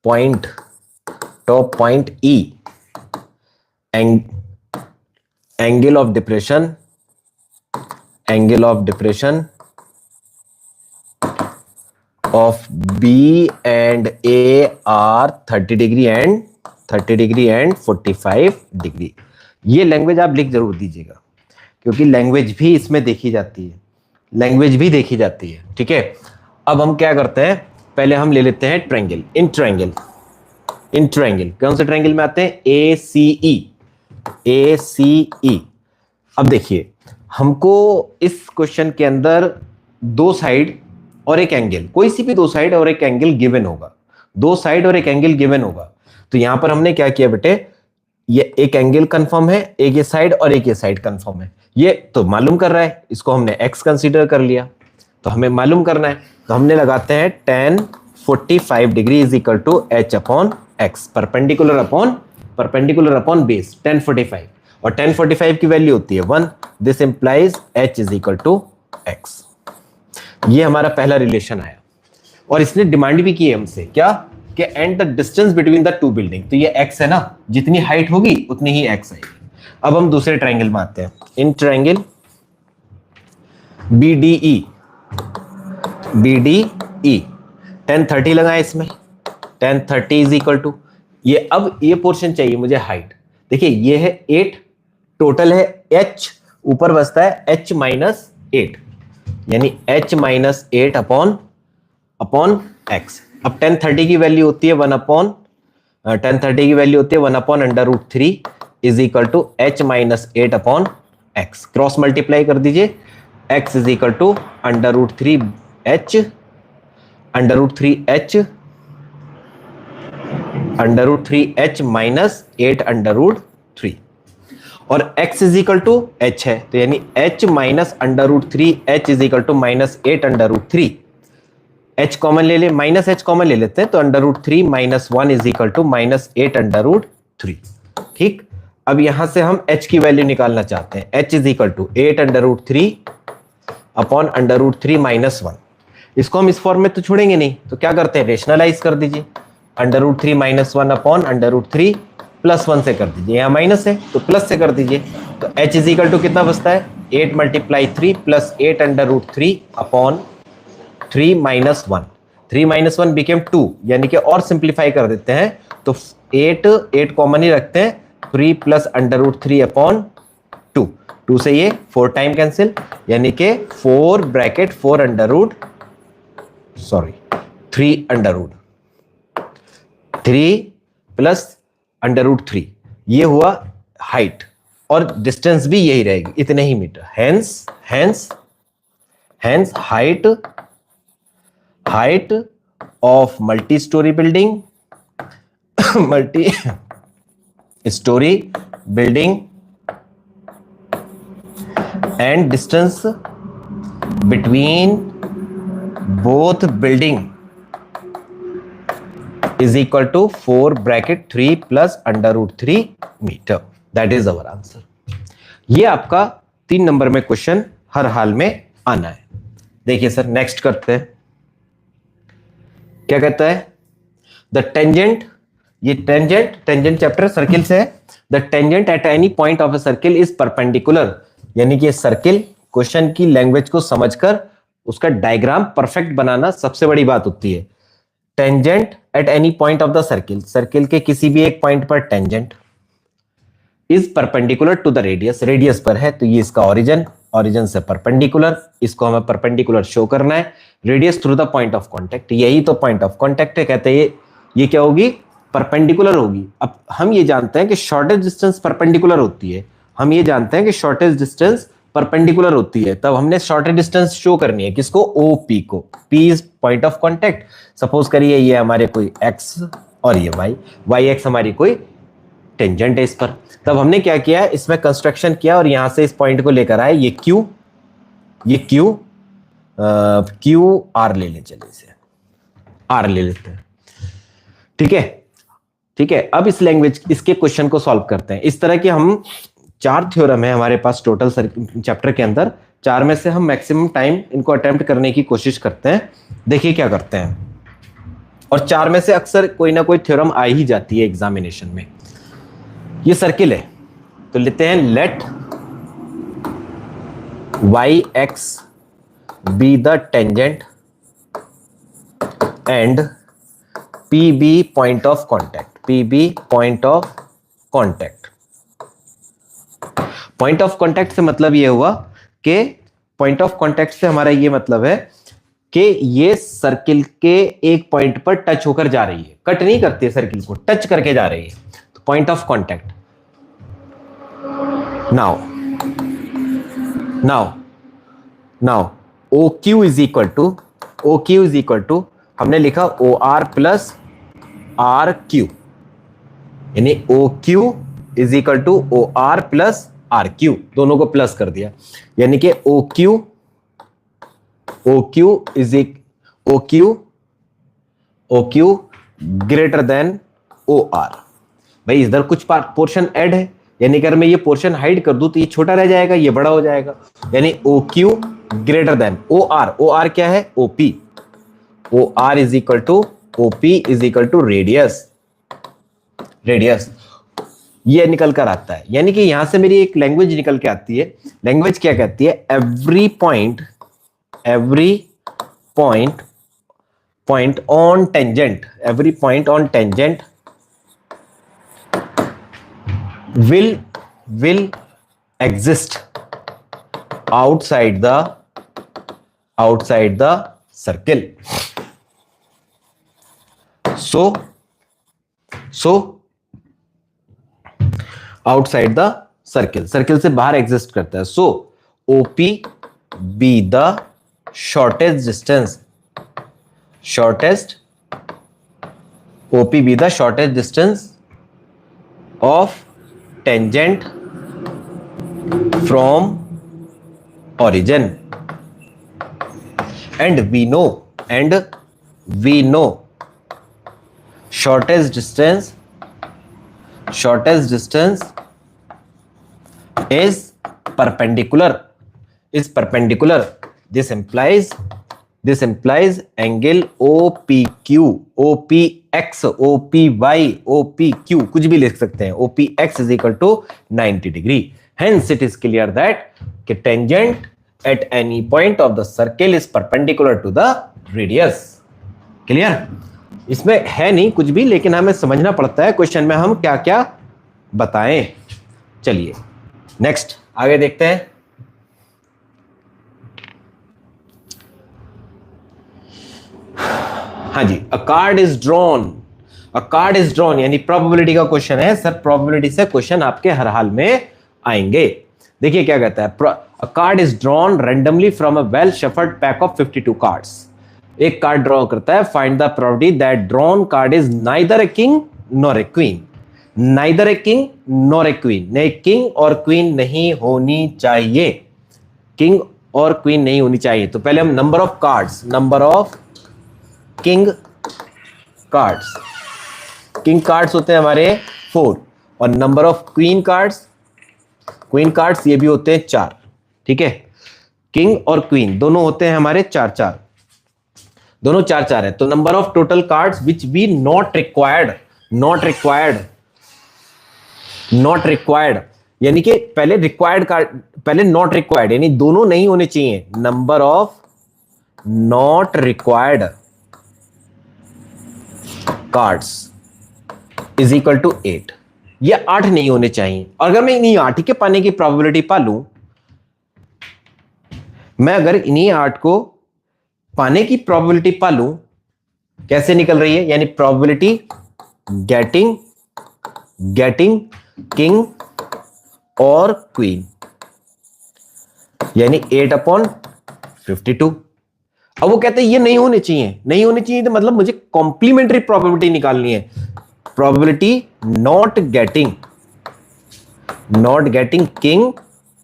point E, angle of depression of B and A are 30 degree and 45 degree। ये language आप लिख जरूर दीजिएगा क्योंकि language भी इसमें देखी जाती है, ठीक है। अब हम क्या करते हैं, पहले हम ले लेते हैं ट्रायंगल, इन ट्रायंगल कौन से ट्रायंगल में आते हैं, ACE। अब देखिए हमको इस क्वेश्चन के अंदर 2 साइड और एक एंगल, कोई सी भी 2 साइड और एक एंगल गिवन होगा, 2 साइड और एक एंगल गिवन होगा। तो यहां पर हमने क्या किया बेटे, ये एक एंगल कंफर्म है, एक ये साइड और एक ये साइड कंफर्म है, ये तो मालूम कर रहा है, इसको हमने x कंसीडर कर लिया, तो हमें मालूम करना है, तो हमने लगाते हैं tan 45 degree is equal to h upon x, perpendicular upon base 1045, और 1045 की वैल्यू होती है 1, this implies h is equal to x। ये हमारा पहला रिलेशन आया, और इसने डिमांड भी की है हमसे क्या, कि and the distance between the two building, तो ये x है ना, जितनी हाइट होगी उतनी ही x आएगी। अब हम दूसरे ट्रायंगल में आते हैं, इन ट्रायंगल BDE 1030 लगाए इसमें, 1030 इज इक्वल टू ये, अब ये पोर्शन चाहिए मुझे हाइट। देखिए ये है 8, टोटल है h, ऊपर बचता है h माइनस 8, यानी h माइनस 8 अपॉन x। अब 1030 की वैल्यू होती है 1030 की वैल्यू होती है 1 upon √3 is equal to h minus 8 upon x। Cross multiply कर दीजिए, x is equal to √3h minus 8 √3, और x is equal to h है, तो यानी h minus √3h is equal to minus 8 √3। h common ले ले, माइनस h कॉमन ले लेते हैं, तो √3 minus 1 is equal to minus 8 √3। ठीक, अब यहां से हम h की वैल्यू निकालना चाहते हैं, h is equal to 8 √3 upon √3 minus 1। इसको हम इस फॉर्म में तो छोड़ेंगे नहीं, तो क्या करते हैं, रेशनलाइज कर दीजिए, √3 माइनस 1 अपॉन √3 प्लस 1 से कर दीजिए, यहाँ माइनस है तो प्लस से कर दीजिए, तो h इज इक्वल टू कितना बचता है, 8 multiply 3 plus 8 √3 upon 3 minus 1, 3 minus 1 became 2, यानी कि और सिंप्लीफाई कर देते हैं, तो 8 कॉमन ही रखते हैं, 3 प्लस √3 अपॉन 2 से ये 4 टाइम कैंसिल, यानी कि 3 प्लस √3, ये हुआ हाइट, और डिस्टेंस भी यही रहेगी, इतने ही metre. Hence height of multi storey building and distance between both building is equal to 4 bracket 3 plus √3 meter. That is our answer. ये आपका 3 नंबर में क्वेश्चन हर हाल में आना है। देखिए सर, नेक्स्ट करते हैं, क्या कहता है, द टेंजेंट, ये टेंजेंट चैप्टर सर्किल से है, the tangent at any point of a circle is perpendicular, यानी कि सर्किल क्वेश्चन की लैंग्वेज को समझकर उसका डायग्राम परफेक्ट बनाना सबसे बड़ी बात होती है। Tangent at any point of the circle, circle के किसी भी एक पॉइंट पर tangent is perpendicular to the radius, radius पर है तो ये इसका ओरिजिन से परपेंडिकुलर, इसको हमें परपेंडिकुलर शो करना है, radius through the point of contact, यही तो पॉइंट ऑफ कांटेक्ट है, कहते हैं ये क्या होगी, परपेंडिकुलर होगी। अब हम ये जानते हैं कि शॉर्टेज डिस्टेंस परपेंडिकुलर होती है, तब हमने शॉर्टेज डिस्टेंस शो करनी है, किसको, OP को, P is point of contact. Suppose करिए ये हमारे कोई x और ये y x हमारी कोई टेंजेंट है इस पर, तब हमने क्या किया, इसमें कंस्ट्रक्शन किया और यहां से इस पॉइंट को लेकर आए, ये Q R ले ले, चलिए इसे R ले लेते हैं, ठीक है। अब इस लैंग्वेज, इसके क्वेश्चन को सॉल्व करते हैं। इस तरह के हम 4 थ्योरम है हमारे पास टोटल चैप्टर के अंदर, 4 में से हम मैक्सिमम टाइम इनको अटेम्प्ट करने की कोशिश करते हैं। देखिए क्या करते हैं, और 4 में से अक्सर कोई ना कोई थ्योरम आ ही जाती है एग्जामिनेशन में। ये सर्किल है तो लेते हैं, let yx be the tangent and PB point of contact, point of contact से मतलब ये हुआ कि पॉइंट ऑफ कांटेक्ट से हमारा ये मतलब है कि ये सर्किल के एक पॉइंट पर टच होकर जा रही है, कट नहीं करती है, सर्किल को टच करके जा रही है, तो point of contact. Now OQ is equal to हमने लिखा OR प्लस RQ, यानी OQ is equal to OR plus RQ, दोनों को प्लस कर दिया, यानी कि OQ greater than O R. भाई इधर कुछ पोर्शन ऐड है, यानी अगर मैं ये पोर्शन हाइड कर दूं तो ये छोटा रह जाएगा, ये बड़ा हो जाएगा, यानी O Q greater than O R. O R क्या है? OP. O R is equal to OP is equal to radius. Radius ये निकल कर आता है, यानी कि यहां से मेरी एक लैंग्वेज निकल के आती है। लैंग्वेज क्या कहती है? Every point on tangent, every point on tangent will exist outside the circle. So outside the circle से बाहर एग्जिस्ट करता है। So OP be the shortest distance of tangent from origin, and we know shortest distance is perpendicular. This implies angle OPQ, OPX, OPY, OPQ कुछ भी लिख सकते हैं। OPX is equal to 90 degree. Hence it is clear that कि tangent at any point of the circle is perpendicular to the radius. Clear? इसमें है नहीं कुछ भी, लेकिन हमें समझना पड़ता है क्वेश्चन में हम क्या क्या बताएं। चलिए नेक्स्ट आगे देखते हैं। हाँ जी, अ कार्ड इज ड्रॉन यानी प्रोबेबिलिटी का क्वेश्चन है। सर प्रोबेबिलिटी से क्वेश्चन आपके हर हाल में आएंगे। देखिए क्या कहता है, अ card is drawn randomly from a well shuffled pack of 52 cards. एक कार्ड ड्रॉ करता है, find the probability that drawn card is neither a king nor a queen. Neither a king nor a queen, नहीं king और queen नहीं होनी चाहिए, king और queen नहीं होनी चाहिए। तो पहले हम नंबर ऑफ किंग कार्ड्स होते हैं हमारे 4, और नंबर ऑफ क्वीन कार्ड्स ये भी होते हैं 4। ठीक है, किंग और क्वीन दोनों होते हैं हमारे 4 दोनों 4 है। तो number of total cards which be not required यानी कि पहले रिक्वायर्ड कार्ड, पहले नॉट रिक्वायर्ड, यानी दोनों नहीं होने चाहिए। Number of not required cards is equal to 8। ये 8 नहीं होने चाहिए। और अगर मैं इन्हीं 8 के पाने की प्रोबेबिलिटी पालूं, मैं अगर इन्हीं 8 को पाने की प्रोबेबिलिटी पालूं, कैसे निकल रही है? यानी प्रोबेबिलिटी गेटिंग किंग और क्वीन, यानी 8/52। अब वो कहते हैं ये नहीं होने चाहिए, तो मतलब मुझे कॉम्प्लीमेंट्री प्रोबेबिलिटी निकालनी है। प्रोबेबिलिटी नॉट गेटिंग किंग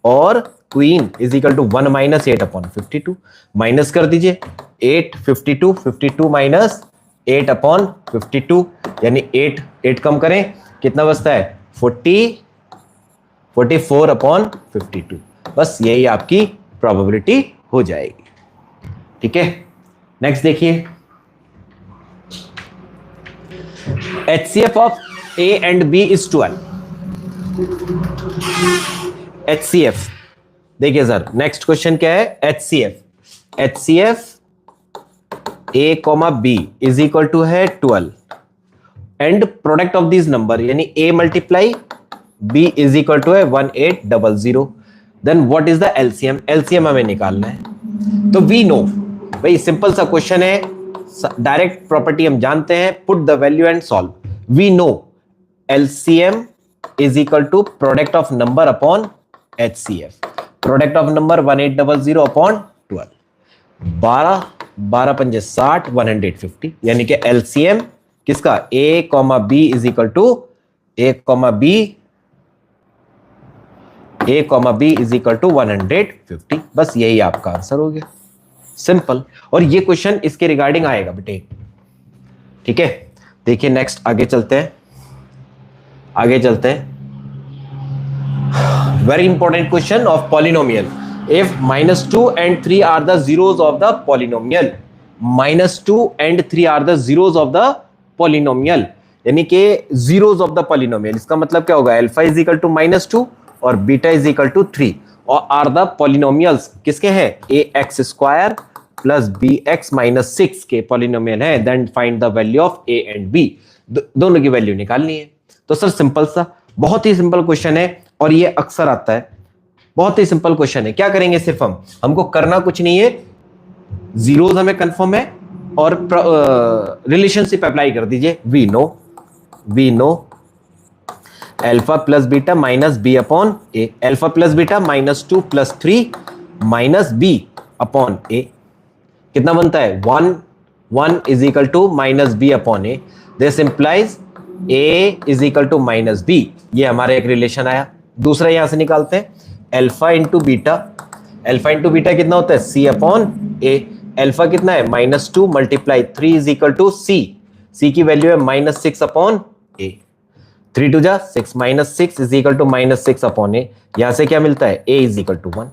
और queen is equal to 1 minus 8/52। Minus कर दीजिए 52 माइनस 8/52, यानी 8 कम करें, कितना बचता है? 44/52। बस यही आपकी प्रोबेबिलिटी हो जाएगी। ठीक है, नेक्स्ट देखिए, HCF of A and B is 12। HCF देखिए सर, नेक्स्ट क्वेश्चन क्या है? HCF A, B is equal to है 12 and product of this number, यानी A multiply B is equal to है 1800। Then what is the LCM? LCM हमें निकालना है। तो वी नो, भाई सिंपल सा क्वेश्चन है, डायरेक्ट प्रॉपर्टी हम जानते हैं, put the value and solve. We know LCM is equal to product of number upon HCF। Product of number 1800 upon 12, 12 पंजे 60, 150, यानी कि LCM किसका? A, B is equal to A, B is equal to 150। बस यही आपका answer हो गया, simple. और ये क्वेश्चन इसके रिगार्डिंग आएगा बेटे। ठीक है, देखिए नेक्स्ट आगे चलते हैं। आगे चलते हैं। Very important question of polynomial. If -2 and 3 are the zeros of the polynomial, -2 and 3 are the zeros of the polynomial, यानी कि जीरोस ऑफ द पॉलिनोमियल। इसका मतलब क्या होगा, अल्फा इज इक्वल टू -2 और बीटा इज इक्वल टू 3, और are the polynomials किसके हैं, ax² प्लस bx माइनस 6 के पॉलिनोमियल है। Then find the value of a and b, दोनों की वैल्यू निकालनी है। तो सर सिंपल सा, बहुत ही सिंपल क्वेश्चन है और ये अक्सर आता है, बहुत ही सिंपल क्वेश्चन है। क्या करेंगे, सिर्फ हमको करना कुछ नहीं है, जीरोस हमें कंफर्म है और रिलेशनशिप अप्लाई कर दीजिए। We know alpha plus beta minus b upon a, alpha plus beta -2 + 3 minus b upon a, कितना बनता है 1 is equal to minus b upon a. This implies a is equal to minus b, ये हमारा एक relation आया। दूसरा यहां से निकालते हैं, अल्फा इंटू बीटा कितना होता है, सी अपॉन ए। अल्फा कितना है, -2 × 3 इज इक्वल टू सी की वैल्यू है -6 अपॉन ए, 3 2 जा 6, -6 इज इक्वल टू -6 अपॉन ए। यहां से क्या मिलता है, a इज इक्वल टू 1।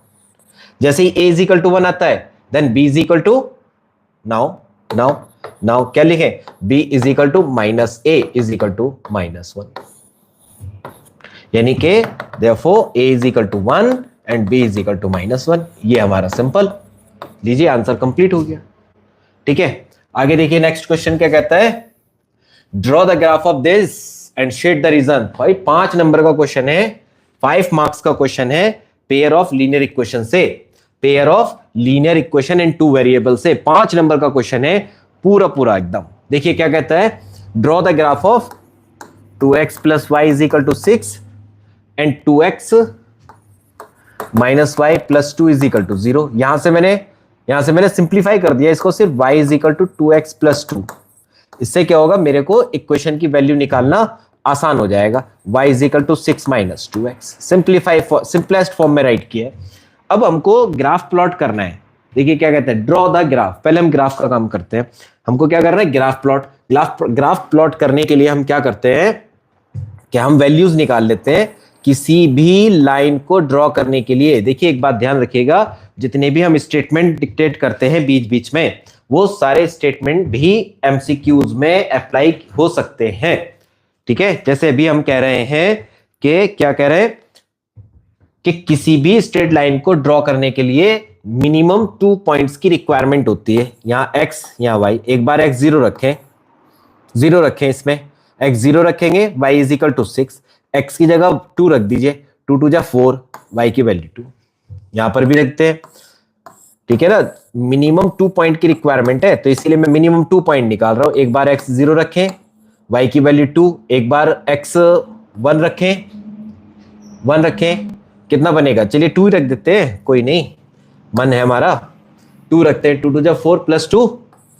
जैसे ही a इज इक्वल टू 1 आता है, then b is equal to, now क्या लिखें, b is equal to -a is equal to -1, यानी कि therefore a is equal to 1 and b is equal to -1। ये हमारा सिंपल, लीजिए आंसर कंप्लीट हो गया। ठीक है, आगे देखिए नेक्स्ट क्वेश्चन क्या कहता है, draw the graph of this and shade the region. भाई 5 नंबर का क्वेश्चन है, 5 मार्क्स का क्वेश्चन है, पेयर ऑफ लीनियर इक्वेशन से, pair of linear equation in 2 variable से 5 नंबर का क्वेश्चन है, पूरा एकदम। देखिए क्या कहता है, draw the graph of 2x + y = 6 and 2x - y + 2 = 0। यहां से मैंने सिंप्लीफाई कर दिया इसको, सिर्फ y = 2x + 2। इससे क्या होगा, मेरे को इक्वेशन की वैल्यू निकालना आसान हो जाएगा। y = 6 - 2x, सिंपलेस्ट फॉर्म में राइट किया है। अब हमको ग्राफ प्लॉट करना है। देखिए क्या कहते हैं, ड्रॉ द ग्राफ। पहले हम ग्राफ का काम करते हैं, हमको क्या करना है, ग्राफ प्लॉट करने के लिए हम क्या करते हैं कि हम वैल्यूज निकाल लेते हैं किसी भी लाइन को ड्रॉ करने के लिए। देखिए एक बात ध्यान रखिएगा, जितने भी हम स्टेटमेंट डिक्टेट करते हैं बीच बीच में, वो सारे स्टेटमेंट भी एमसीक्यूज में अप्लाई हो सकते हैं। ठीक है, जैसे अभी हम कह रहे हैं कि क्या कह रहे हैं कि किसी भी स्ट्रेट लाइन को ड्रॉ करने के लिए मिनिमम 2 पॉइंट्स की रिक्वायरमेंट होती है। यहां x, यहां y, एक बार x 0 रखें, इसमें x 0 रखेंगे, y = 6, x की जगह 2 रख दीजिए, 2 2 जा 4, y की वैल्यू 2, यहां पर भी रखते हैं। ठीक है ना, मिनिमम 2 पॉइंट की रिक्वायरमेंट है, तो इसीलिए मैं मिनिमम 2 पॉइंट निकाल रहा हूं। एक बार x 0 रखें, y की वैल्यू 2, एक बार x 1 रखें, कितना बनेगा, चलिए 2 रख देते हैं, कोई नहीं, मन है हमारा, 2 रखते हैं, 2 2 जा 4 + 2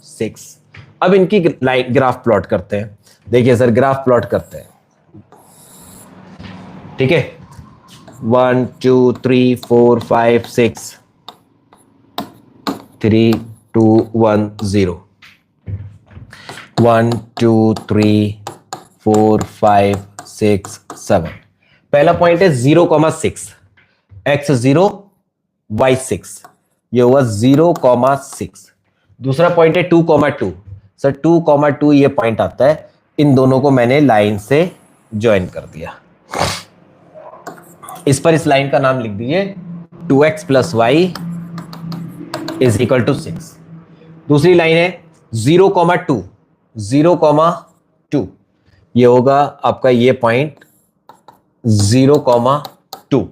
6। अब इनकी ग्राफ प्लॉट करते हैं। देखिए सर, ग्राफ प्लॉट करते हैं। ठीक है, 1 2 3 4 5 6 3 2 1 0, 1 2 3 4 5 6 7। पहला पॉइंट है 0,6, x 0 y 6, ये हुआ 0,6। दूसरा पॉइंट है 2,2, सर 2,2 ये पॉइंट आता है। इन दोनों को मैंने लाइन से ज्वाइन कर दिया। इस पर इस लाइन का नाम लिख दीजिए 2x + y = 6। दूसरी लाइन है 0,2, ये होगा आपका ये पॉइंट 0,2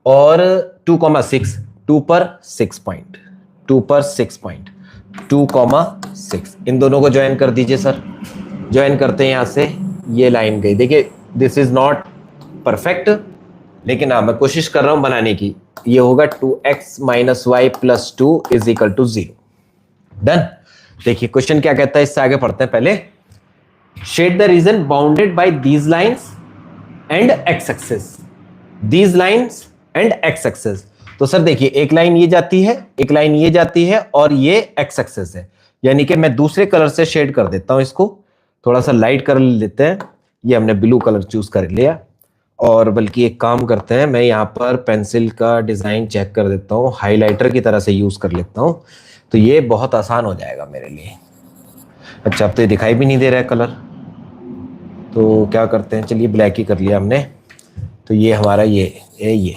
और 2,6, 2 पर 6 पॉइंट, 2,6, इन दोनों को ज्वाइन कर दीजिए सर। ज्वाइन करते हैं, यहां से ये लाइन गई। देखिए दिस इज नॉट परफेक्ट, लेकिन हाँ मैं कोशिश कर रहा हूं बनाने की। ये होगा 2x - y + 2 = 0। डन। देखिए क्वेश्चन क्या कहता है, इससे आगे पढ़ते हैं। पहले shade the region bounded by these lines and x axis, these lines and x axis. तो सर देखिए, एक लाइन ये जाती है, एक लाइन ये जाती है, और ये एक्स एक्सिस है, यानी कि मैं दूसरे कलर से शेड कर देता हूं इसको, थोड़ा सा लाइट कर लेते हैं। ये हमने ब्लू कलर चूज कर लिया। और बल्कि एक काम करते हैं, मैं यहाँ पर पेंसिल का डिजाइन चेक कर देता हूँ, हाइलाइटर की तरह से यूज कर लेता हूँ, तो ये बहुत आसान हो जाएगा मेरे लिए। अच्छा, अब तो ये दिखाई भी नहीं दे रहा है कलर, तो क्या करते हैं, चलिए ब्लैक ही कर लिया हमने। तो ये हमारा ये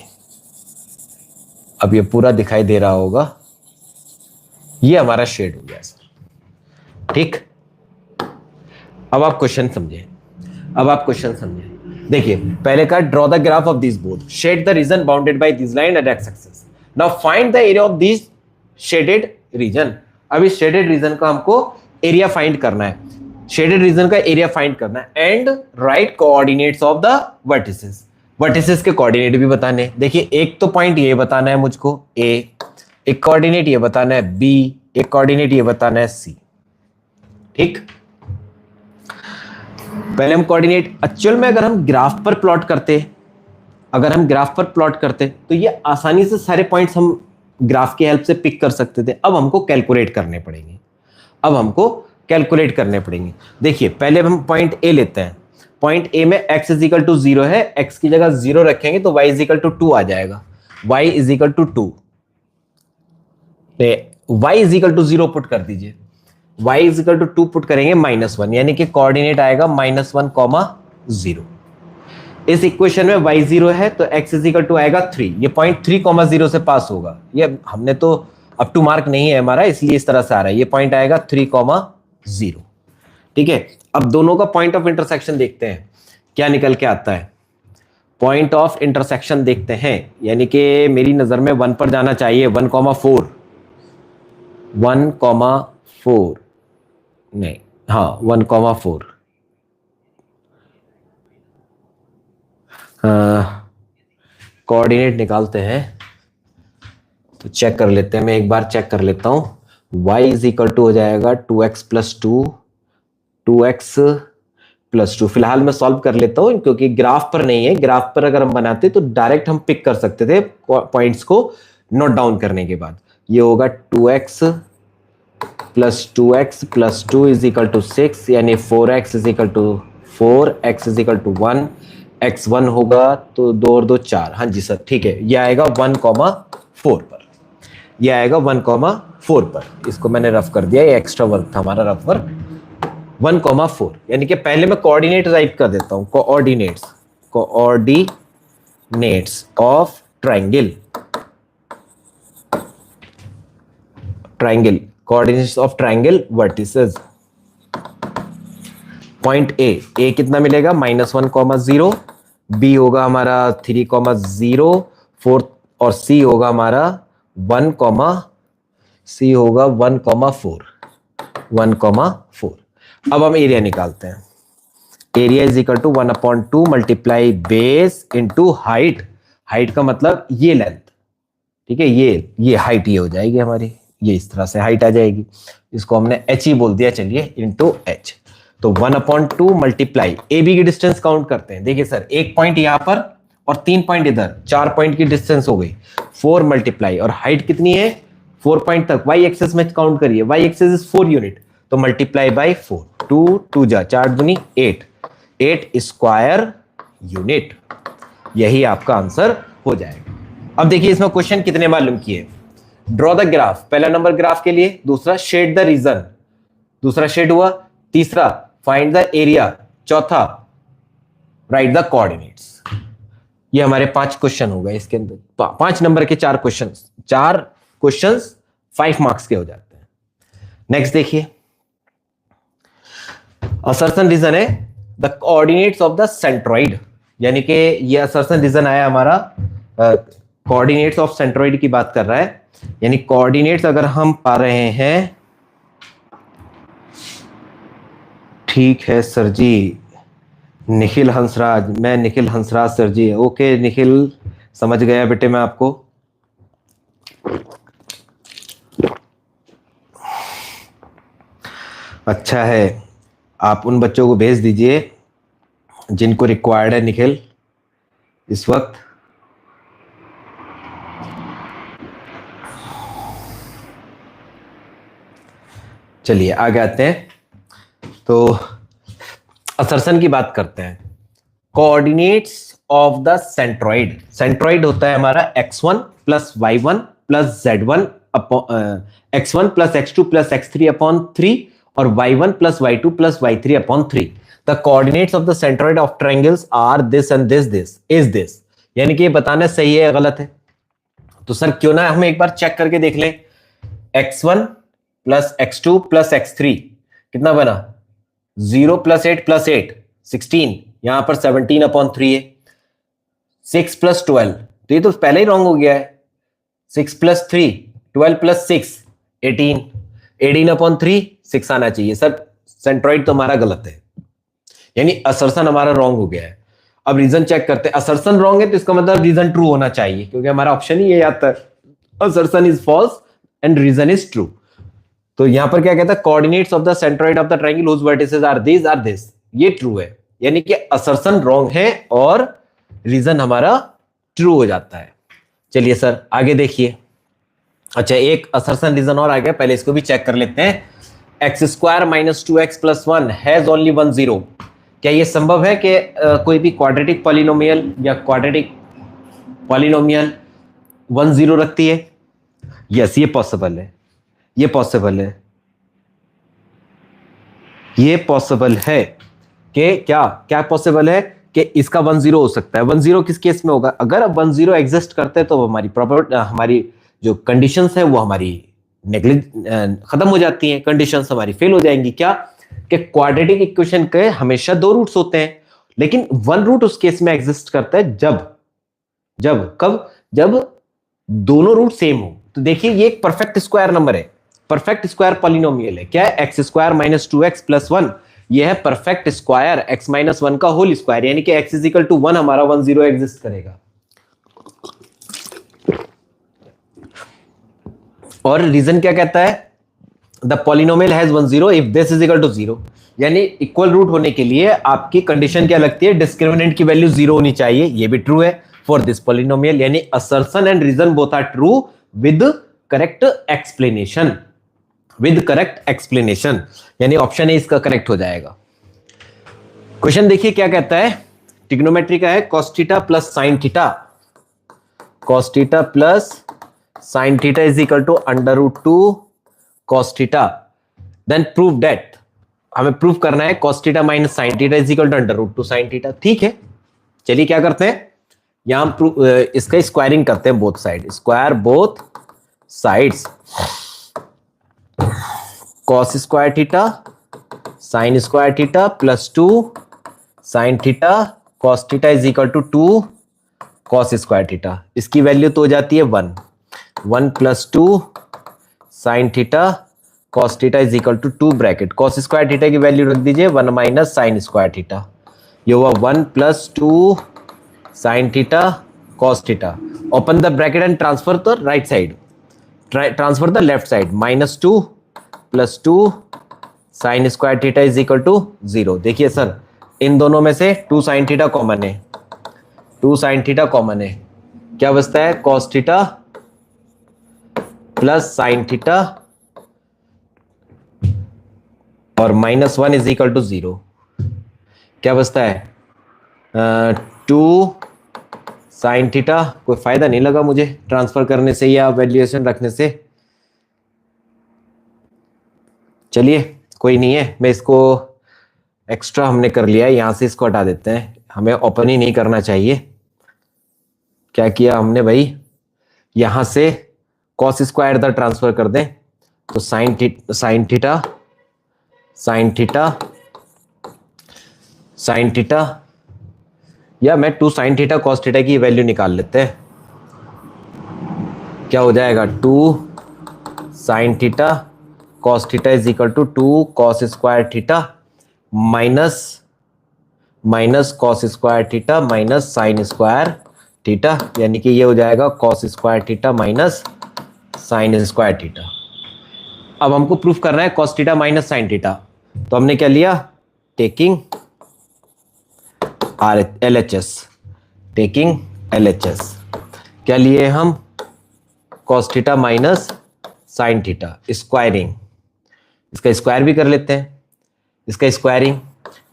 अब ये पूरा दिखाई दे रहा होगा, ये हमारा शेड हो गया सर। ठीक, अब आप क्वेश्चन समझे, देखिए पहले का draw the graph of this both, shade the region bounded by this line at x axis, now find the area of this shaded region. अब इस शेडेड रीजन का हमको एरिया फाइंड करना है, शेडेड रीजन का एरिया फाइंड करना है, and right coordinates of the vertices, vertices के कोऑर्डिनेट भी बताने। देखिए एक तो पॉइंट ये बताना है मुझको ए, एक कोऑर्डिनेट ये बताना है बी, एक कोऑर्डिनेट ये बताना है सी। ठीक, पहले हम कोऑर्डिनेट, एक्चुअल में अगर हम ग्राफ पर प्लॉट करते तो ये आसानी से सारे पॉइंट्स हम ग्राफ की हेल्प से पिक कर सकते थे। अब हमको कैलकुलेट करने पड़ेंगे, देखिए पहले हम पॉइंट ए लेते हैं, पॉइंट ए में x इज इक्वल टू 0 है, x की जगह 0 रखेंगे तो y इज इक्वल टू 2 आ जाएगा, y is equal to 2, y is equal to 0 put कर दीजिए, y is equal to 2 put करेंगे -1, यानी कि कोऑर्डिनेट आएगा -1, 0। इस इक्वेशन में y 0 है तो x इज इक्वल टू आएगा 3, ये पॉइंट 3, 0 से पास होगा, ये हमने तो अप टू मार्क नहीं है हमारा, इसलिए इस तरह से आ रहा है, ये पॉइंट आएगा 3, 0। ठीक है, अब दोनों का पॉइंट ऑफ इंटरसेक्शन देखते हैं क्या निकल के आता है। पॉइंट ऑफ इंटरसेक्शन देखते हैं, यानी कि मेरी नजर में 1 पर जाना चाहिए, 1,4 नहीं, हाँ 1,4। कोऑर्डिनेट निकालते हैं तो चेक कर लेते हैं, मैं एक बार चेक कर लेता हूं। y इज इक्वल टू हो जाएगा 2x प्लस 2 फिलहाल मैं सॉल्व कर लेता हूं क्योंकि ग्राफ पर नहीं है, ग्राफ पर अगर हम बनाते तो डायरेक्ट हम पिक कर सकते थे पॉइंट्स को नोट डाउन करने के बाद। ये होगा 2x plus 2 is equal to 6, यानी 4x is equal to 4, x is equal to 1, x 1 होगा तो 2 और 2 4। हाँ जी सर, ठीक है, ये आएगा 1,4 पर, ये आएगा 1,4 पर। इसको मैंने रफ कर दिया, ये एक्स्ट्रा वर्क था हमारा, रफ वर्क 1,4, यानी कि पहले मैं कोऑर्डिनेट राइट कर देता हूं, coordinates of triangle, coordinates of triangle vertices. Point A कितना मिलेगा, -1,0, बी होगा हमारा 3,0, 4 और सी होगा हमारा 1,4। अब हम एरिया निकालते हैं, area is equal to 1/2 multiply base into height, height का मतलब ये लेंथ, ठीक है, ये हाइट ये हो जाएगी हमारी, ये इस तरह से हाइट आ जाएगी, इसको हमने h ही बोल दिया, चलिए इंटू h। तो 1/2 मल्टीप्लाई, ए बी की डिस्टेंस काउंट करते हैं। देखिए सर, एक पॉइंट यहां पर और 3 पॉइंट इधर, 4 पॉइंट की डिस्टेंस हो गई, 4 मल्टीप्लाई, और हाइट कितनी है 4 पॉइंट तक, y एक्सेस में काउंट करिए, y एक्सेस इज 4 यूनिट, तो मल्टीप्लाई बाय 4, 2 जा 4 दूनी 8 स्क्वायर यूनिट, यही आपका आंसर हो जाएगा। अब देखिए इसमें क्वेश्चन कितने मालूम किए, ड्रॉ द ग्राफ, पहला नंबर ग्राफ के लिए, दूसरा शेड द रीजन, दूसरा शेड हुआ, तीसरा फाइंड द एरिया, चौथा राइट द कोऑर्डिनेट्स। ये हमारे 5 क्वेश्चन हो गए, इसके अंदर 5 नंबर के 4 क्वेश्चंस 5 मार्क्स के हो जाते हैं। नेक्स्ट देखिए, असर्शन रीजन है the coordinates of the centroid, यानी कि ये असर्शन रीजन आया हमारा कोऑर्डिनेट्स ऑफ सेंट्रॉइड की बात कर रहा है, यानी कोऑर्डिनेट्स अगर हम पा रहे हैं, ठीक है सर जी, निखिल हंसराज, मैं निखिल हंसराज सर जी, ओके निखिल, समझ गया बेटे मैं आपको। अच्छा है, आप उन बच्चों को भेज दीजिए जिनको रिक्वायर्ड है निखिल इस वक्त। चलिए आगे आते हैं। तो असर्शन की बात करते हैं। Coordinates of the centroid, centroid होता है हमारा x1 plus y1 plus z1 x1 plus x2 plus x3 upon 3 और y1 plus y2 plus y3 upon 3। The coordinates of the centroid of triangles are this and this, this is this, यानी कि ये बताना सही है या गलत है। तो सर क्यों ना हम एक बार चेक करके देख लें। x1 plus x2 plus x3 कितना बना, 0 प्लस 8 प्लस 8 16, यहां पर 17 अपॉन 3 है। 6 प्लस 12, तो ये तो पहले ही रॉन्ग हो गया है। 6 प्लस 3 12 प्लस 6 18, 18 अपॉन 3 6 आना चाहिए। सर सेंट्रॉइड तो हमारा गलत है, यानी असर्शन हमारा रॉन्ग हो गया है। अब रीजन चेक करते हैं। असर्शन रॉन्ग है तो इसका मतलब रीजन ट्रू होना चाहिए, क्योंकि हमारा ऑप्शन ही ये आता है, assertion is false and reason is true. तो यहां पर क्या कहता है, coordinates of the centroid of the triangle whose vertices are this, ये ट्रू है, यानी कि असर्शन रॉन्ग है और रीजन हमारा ट्रू हो जाता है। चलिए सर आगे देखिए। अच्छा एक असर्शन रीजन और आ गया, पहले इसको भी चेक कर लेते हैं। X square minus 2x plus 1 has only 1 0। क्या ये संभव है कि कोई भी क्वाड्रेटिक पॉलिनोमियल या क्वाड्रेटिक पॉलिनोमियल 1 0 रखती है? यस ये पॉसिबल है, ये पॉसिबल है, ये पॉसिबल है कि क्या क्या पॉसिबल है कि इसका 1 0 हो सकता है। 1 0 किस केस में होगा, अगर अब 1 0 एग्जिस्ट करते हैं तो हमारी प्रॉपर्टी, हमारी जो कंडीशंस है वो हमारी खत्म हो जाती हैं, कंडीशंस हमारी फेल हो जाएंगी। क्या कि क्वाड्रेटिक इक्वेशन के हमेशा 2 रूट्स होते हैं, लेकिन 1 रूट उस केस में एग्जिस्ट करता है जब दोनों रूट सेम हो। तो देखिए ये एक परफेक्ट स्क्वायर नंबर है, परफेक्ट स्क्वायर पॉलिनोमियल है। क्या है, x square minus 2x plus 1, यह है परफेक्ट स्क्वायर x माइनस 1 का होल स्क्वायर, यानी कि x इज इक्वल टू 1 हमारा 1 0 एग्जिस्ट करेगा। और रीजन क्या कहता है, the polynomial has 1 0 if this is equal to 0, यानी इक्वल रूट होने के लिए आपकी कंडीशन क्या लगती है, डिस्क्रिमिनेंट की वैल्यू 0 होनी चाहिए। ये भी ट्रू है फॉर दिस पॉलिनोमियल, यानी assertion and reason both are true with correct explanation, with correct explanation, यानी ऑप्शन ए इसका करेक्ट हो जाएगा। क्वेश्चन देखिए क्या कहता है, ट्रिग्नोमेट्री का है, cos theta plus sin theta, cos theta plus sin theta is equal to √2 cos theta, then prove that, हमें प्रूव करना है cos theta minus sin theta is equal to √2 sin theta. ठीक है चलिए क्या करते हैं, यहां इसका स्क्वायरिंग करते हैं, both side, square both sides, cos square theta sin square theta plus 2 sin theta cos theta is equal to 2 cos square theta. इसकी वैल्यू तो हो जाती है 1 plus 2 sin theta cos theta is equal to 2 bracket, cos square theta की value रख दीजिए 1 minus sin square theta, ये हुआ 1 plus 2 sin theta cos theta, open the bracket and transfer the right side, transfer the left side, -2 plus 2 sine square theta is equal to 0। देखिए sir इन दोनों में से 2 sine theta common है, 2 sine theta common है, क्या बचता है, cos theta plus sine theta और -1 इज इक्वल टू 0, क्या बचता है 2 साइन थीटा। कोई फायदा नहीं लगा मुझे ट्रांसफर करने से या वैल्यूएशन रखने से, चलिए कोई नहीं है, मैं इसको एक्स्ट्रा हमने कर लिया है, यहां से इसको हटा देते हैं, हमें ओपन ही नहीं करना चाहिए। क्या किया हमने भाई, यहां से cos स्क्वायर इधर ट्रांसफर कर दें, तो साइन थीटा साइन थीटा या मैं 2 साइन थीटा cos थीटा की वैल्यू निकाल लेते हैं, क्या हो जाएगा 2 sine theta cos theta is equal to 2 cos square theta minus cos square theta minus sine square theta, यानी कि ये हो जाएगा cos square theta minus sine square theta. अब हमको प्रूफ करना है cos theta minus sine theta, तो हमने क्या लिया, टेकिंग LHS, टेकिंग LHS क्या लिए हम, cos theta minus sine theta, squaring, इसका स्क्वायर भी कर लेते हैं, इसका स्क्वायरिंग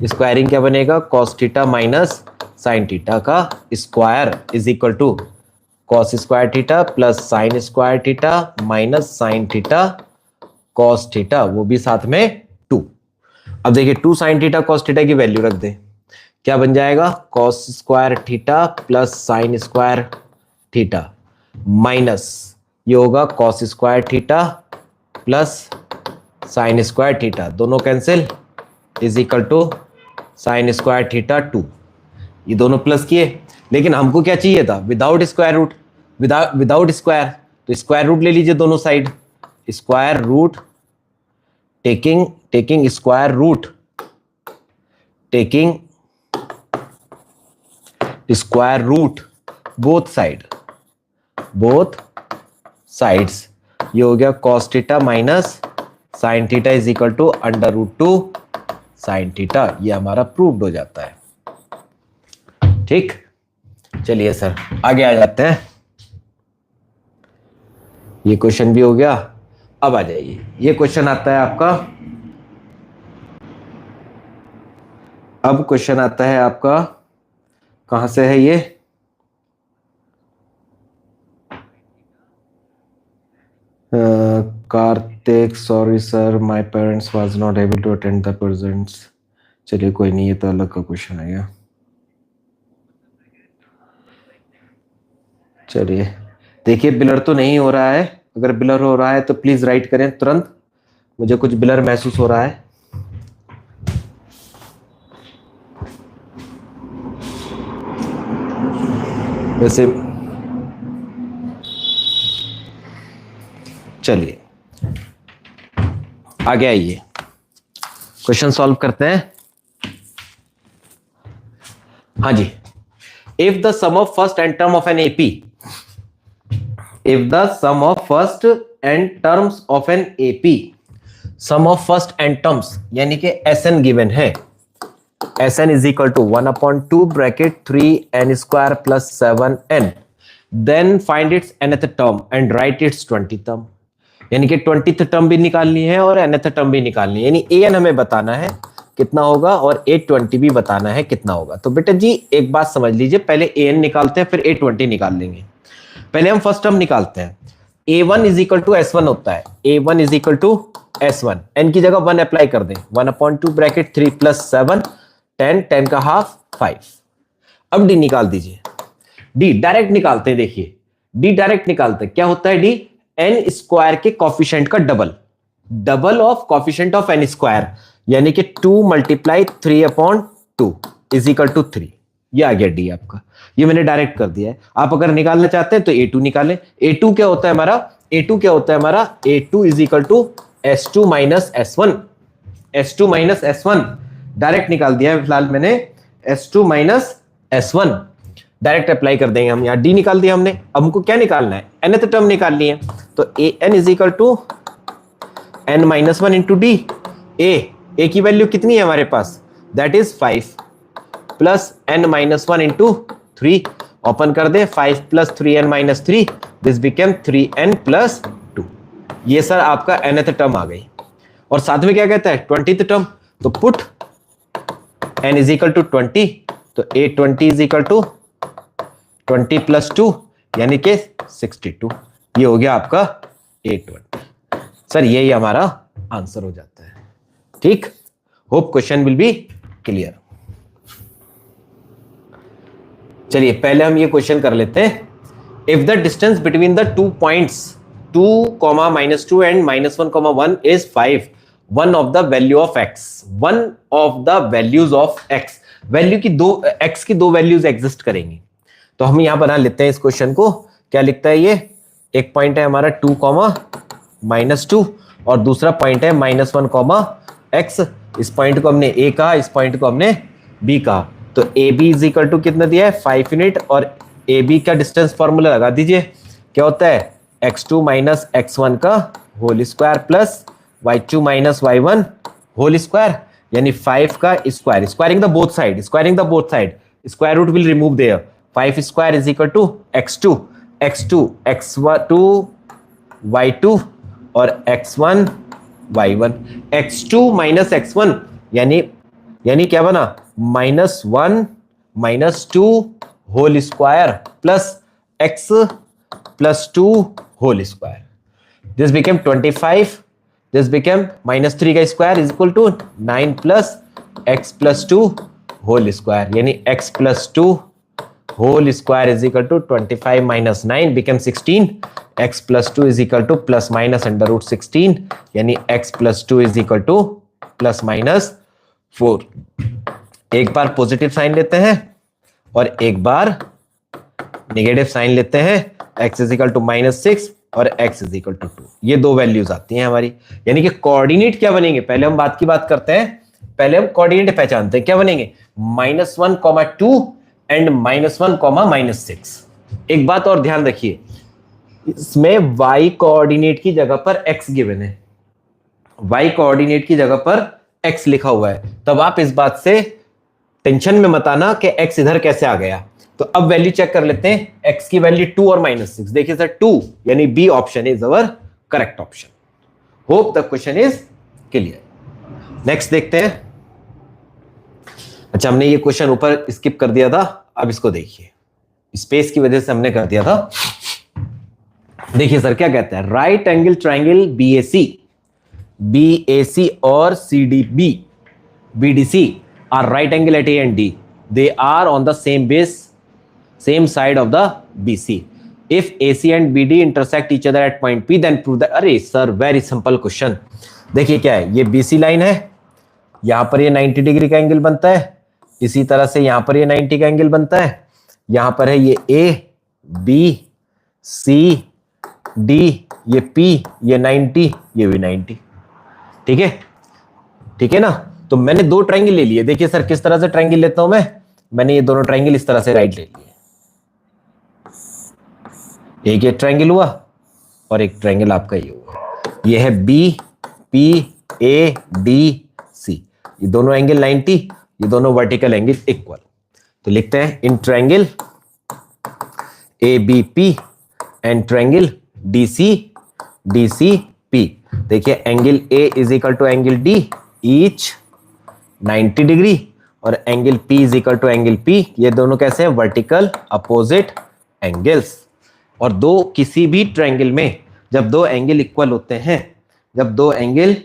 स्क्वायरिंग क्या बनेगा, cos theta minus sine theta का square is equal to cos square theta plus sine square theta minus sine theta cos theta, वो भी साथ में 2। अब देखिए 2 साइन थीटा कॉस थीटा की वैल्यू रख दे, क्या बन जाएगा, cos square theta plus sine square theta minus ये होगा cos square theta plus sine square theta, दोनों cancel is equal to sine square theta 2। ये दोनों प्लस किए, लेकिन हमको क्या चाहिए था, without square root, without square, तो स्क्वायर रूट ले लीजिए दोनों साइड, square root taking square root, taking square root both sides, ये हो गया cos theta minus sine theta is equal to under root 2 sine theta, ये हमारा प्रूव्ड हो जाता है। ठीक, चलिए सर आगे आ जाते हैं। ये क्वेश्चन भी हो गया। अब आ जाइए, ये क्वेश्चन आता है आपका, अब क्वेश्चन आता है आपका, कहां से है ये, Kartik sorry sir my parents was not able to attend the presents. चलिए कोई नहीं, ये तो अलग का क्वेश्चन है गया। चलिए देखिए, ब्लर तो नहीं हो रहा है, अगर ब्लर हो रहा है तो प्लीज राइट करें तुरंत, मुझे कुछ ब्लर महसूस हो रहा है। वैसे चलिए आगे आइए, क्वेश्चन सॉल्व करते हैं। हाँ जी, if the sum of first and term of an AP, if the sum of first and terms of an AP, sum of first and terms यानी कि Sn given है, Sn is equal to 1/2 bracket 3n square plus 7n, then find its nth term and write its 20th term, यानी कि 20th term भी निकालनी है और nth term भी निकालनी है, यानी an हमें बताना है कितना होगा और A20 भी बताना है कितना होगा। तो बेटा जी एक बात समझ लीजिए, पहले an निकालते हैं फिर A20 निकाल लेंगे। पहले हम फर्स्ट टर्म निकालते हैं, a1 is equal to s1 होता है, a1 is equal to s1, n की जगह 1 अप्लाई कर दें, 1/2 ब्रैकेट 3 प्लस 7 10 10 का हाफ 5। अब d निकाल दीजिए, d डायरेक्ट निकालते हैं, देखिए d डायरेक्ट निकालते हैं, क्या होता है d, n स्क्वायर के कॉफिशिएंट का double of coefficient of n square, यानी कि 2 मल्टीप्लाई 3/2 इज इक्वल टू 3, ये आ गया d आपका, ये मैंने डायरेक्ट कर दिया है। आप अगर निकालना चाहते हैं तो a2 निकालें, a2 क्या होता है हमारा, a2 क्या होता है हमारा, a2 is equal to s2 minus s1, s2 minus s1 direct निकाल दिया है फिलहाल मैंने, s2 minus s1 direct apply कर देंगे हम, यहाँ d निकाल दिया हमने। अब हमको क्या निकालना है, nth टर्म निकालनी है, तो an is equal to n minus 1 into d, a की वैल्यू कितनी है हमारे पास, that is 5 plus n minus 1 into 3, open कर दे, 5 plus 3n minus 3, this became 3n plus 2। ये सर आपका nth टर्म आ गई, और साथ में क्या कहता है 20th टर्म, तो put n is equal to 20, तो a20 is equal to 20 plus 2 यानी कि 62, ये हो गया आपका a20। सर यही हमारा आंसर हो जाता है। ठीक, hope question will be clear. चलिए पहले हम ये क्वेश्चन कर लेते हैं, if the distance between the 2 points 2, -2 and -1, is 5, one of the value of x, one of the values of x, value की दो, x की दो वैल्यूज एग्जिस्ट करेंगी। तो हम यहां बना लेते हैं इस क्वेश्चन को, क्या लिखता है ये, एक पॉइंट है हमारा 2, -2 और दूसरा पॉइंट है -1, x, इस पॉइंट को हमने a कहा, इस पॉइंट को हमने b कहा, तो A B is equal to कितना दिया है 5 यूनिट, और ए बी का डिस्टेंस फॉर्मूला लगा दीजिए, क्या होता है x2 माइनस x1 का whole square plus y2 minus y1 whole square, यानी 5 का square, squaring the both side, square root will remove there, 5 square is equal to x2 x2 y2 और x1 y1, x2 minus x1 यानी यानी क्या बना, -1 -2 whole square plus x plus 2 whole square. This became 25. This became -3 का square is equal to 9 plus x plus 2 whole square, यानी x plus 2 whole square is equal to 25 minus 9 become 16. x plus 2 is equal to plus minus under root 16, यानी x plus 2 is equal to plus minus 4. एक बार positive sign लेते हैं और एक बार negative sign लेते हैं. x is equal to -6 और x is equal to 2. ये दो वैल्यूज आती हैं हमारी, यानी कि कोऑर्डिनेट क्या बनेंगे, पहले हम बात की बात करते हैं. पहले हम कोऑर्डिनेट पहचानते हैं, क्या बनेंगे, -1, 2 एंड -1, -6. एक बात और ध्यान रखिए, इसमें y कोऑर्डिनेट की जगह पर x गिवन है, y कोऑर्डिनेट की जगह पर x लिखा हुआ है. तब आप इस बात से टेंशन में मत आना कि x इधर कैसे आ गया. तो अब वैल्यू चेक कर लेते हैं, x की वैल्यू 2 और -6. देखिए सर 2 यानी B option is our correct option. Hope the question is clear. Next देखते हैं. अच्छा, हमने ये क्वेश्चन ऊपर स्किप कर दिया था, अब इसको देखिए, स्पेस की वजह से हमने कर दिया था. देखिए सर क्या कहता है, राइट एंगल ट्राइंगल BAC और CDB BDC are right angle at A and D. They are on the same side of the BC. If AC and BD intersect each other at point P, then prove that. अरे sir very simple question. देखिए क्या है, ये BC line है, यहां पर ये 90 degree का एंगल बनता है, इसी तरह से यहां पर ये 90 का एंगल बनता है. यहां पर है ये A B C D, ये P, ये 90, ये भी 90. ठीक है, ठीक है ना. तो मैंने दो ट्रायंगल ले लिए. देखिए सर किस तरह से ट्रायंगल लेता हूं मैंने ये दोनों ट्रायंगल इस तरह से राइट ले लिए. एक ये ट्रायंगल हुआ और एक ट्रायंगल आपका ये हुआ. ये है BPADC, ये दोनों एंगल 90, ये दोनों वर्टिकल एंगल इक्वल. तो लिखते हैं in triangle ABP and triangle DCP. देखिए angle A is equal to angle D each 90 degree और angle P is equal to angle P. ये दोनों कैसे हैं, वर्टिकल अपोजिट एंगल्स. और दो किसी भी ट्रायंगल में जब दो एंगल इक्वल होते हैं, जब दो एंगल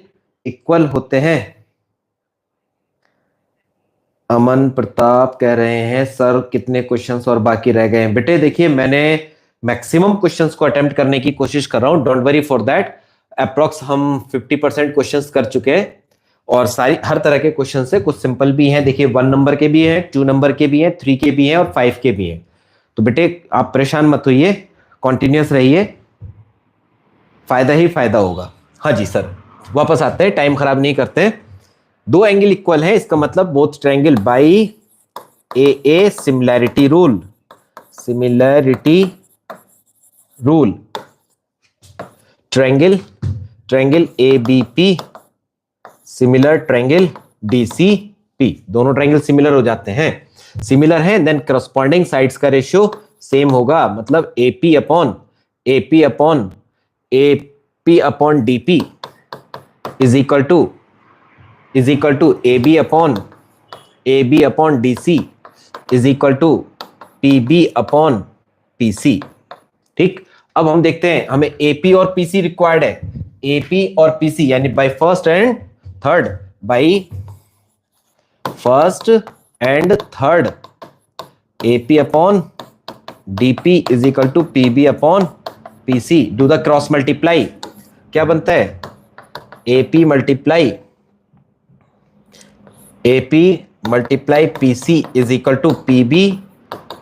इक्वल होते हैं, अमन प्रताप कह रहे हैं सर कितने क्वेश्चंस और बाकी रह गए हैं. बेटे देखिए मैंने मैक्सिमम क्वेश्चंस को अटेम्प्ट करने की कोशिश कर रहा हूं, don't worry for that. Approx हम 50% क्वेश्चंस कर चुके हैं और सारी हर तरह के क्वेश्चन से, कुछ सिंपल भी हैं, देखिए 1 नंबर के भी हैं, 2 नंबर के भी हैं, 3 के भी हैं और 5 के भी हैं. तो बेटे आप परेशान मत होइए, कॉन्टिन्यूस रहिए, फायदा ही फायदा होगा. हाँ जी सर, वापस आते हैं, टाइम खराब नहीं करते. दो एंगल इक्वल है, इसका मतलब both triangle by AA similarity rule. Triangle ABP similar triangle DCP. दोनों ट्रायंगल सिमिलर हो जाते हैं, सिमिलर हैं, देन करस्पॉन्डिंग साइड्स का रेशियो सेम होगा. मतलब AP upon DP is equal to AB upon DC is equal to PB upon PC. ठीक, अब हम देखते हैं, हमें AP और PC रिक्वायर्ड है. AP और PC यानी by first and third, AP upon DP is equal to PB upon PC. Do the cross multiply. क्या बनता है, AP multiply PC is equal to PB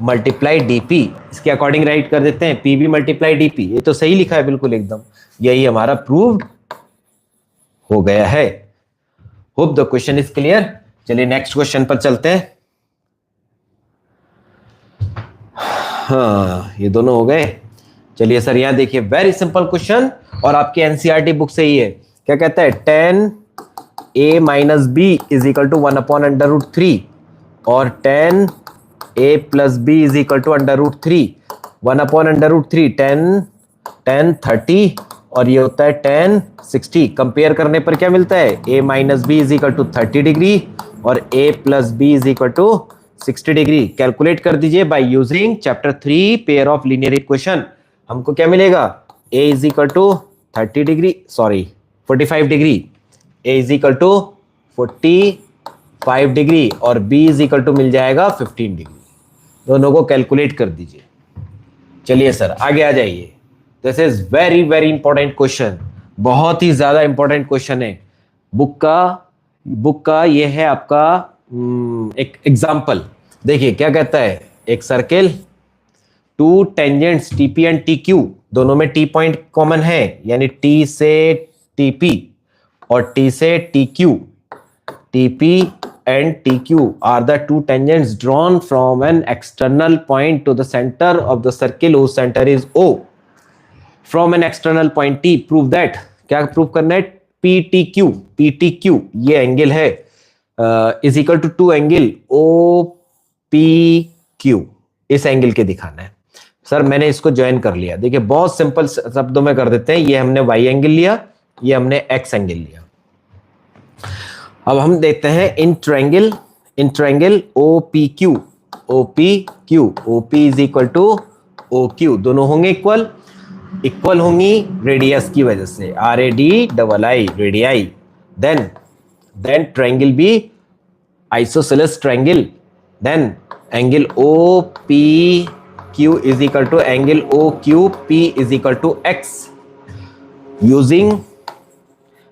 multiply DP. इसके according write कर देते हैं, PB मल्टीप्लाई DP. ये तो सही लिखा है बिल्कुल एकदम, यही हमारा प्रूव्ड हो गया है. Hope the question is clear. चलिए नेक्स्ट क्वेश्चन पर चलते हैं. हाँ ये दोनों हो गए. चलिए सर यहाँ देखिए, वेरी सिंपल क्वेश्चन और आपके एनसीईआरटी बुक से ही है. क्या कहता है, 10A minus B is equal to 1 upon under root 3 और 10A plus B is equal to under root 3. 1 upon under root 3 10 30 और ये होता है 10 60. कंपेयर करने पर क्या मिलता है, A minus B is equal to 30 degree और a plus B is equal to 60 degree. Calculate कर दीजिए by using chapter 3 pair of linear equation. हमको क्या मिलेगा, a is equal to 30 degree, sorry 45 degree, a is equal to 45 degree और b is equal to मिल जाएगा 15 degree. दोनों को कैलकुलेट कर दीजिए। चलिए सर आगे आ जाइए। This is very very important question, बहुत ही ज्यादा इंपॉर्टेंट क्वेश्चन है बुक का ये है आपका एक एग्जाम्पल। देखिए क्या कहता है, एक circle, to tangents TP and T Q, दोनों में टी पॉइंट कॉमन है, यानी टी से टीपी और टी से T Q. TP and TQ are the two tangents drawn from an external point to the center of the circle whose center is O. From an external point T, prove that, क्या prove करना है, PTQ ये angle है is equal to angle OPQ, इस angle के दिखाना है। Sir मैंने इसको ज्वाइन कर लिया। देखिए बहुत सिंपल शब्दों में कर देते हैं, ये हमने Y एंगल लिया, ये हमने X एंगल लिया। अब हम देखते हैं in triangle OPQ OP is equal to OQ, दोनों होंगे इक्वल होंगी रेडियस की वजह से, RADII radii. Then triangle be isosceles triangle, then angle OPQ is equal to angle OQP is equal to X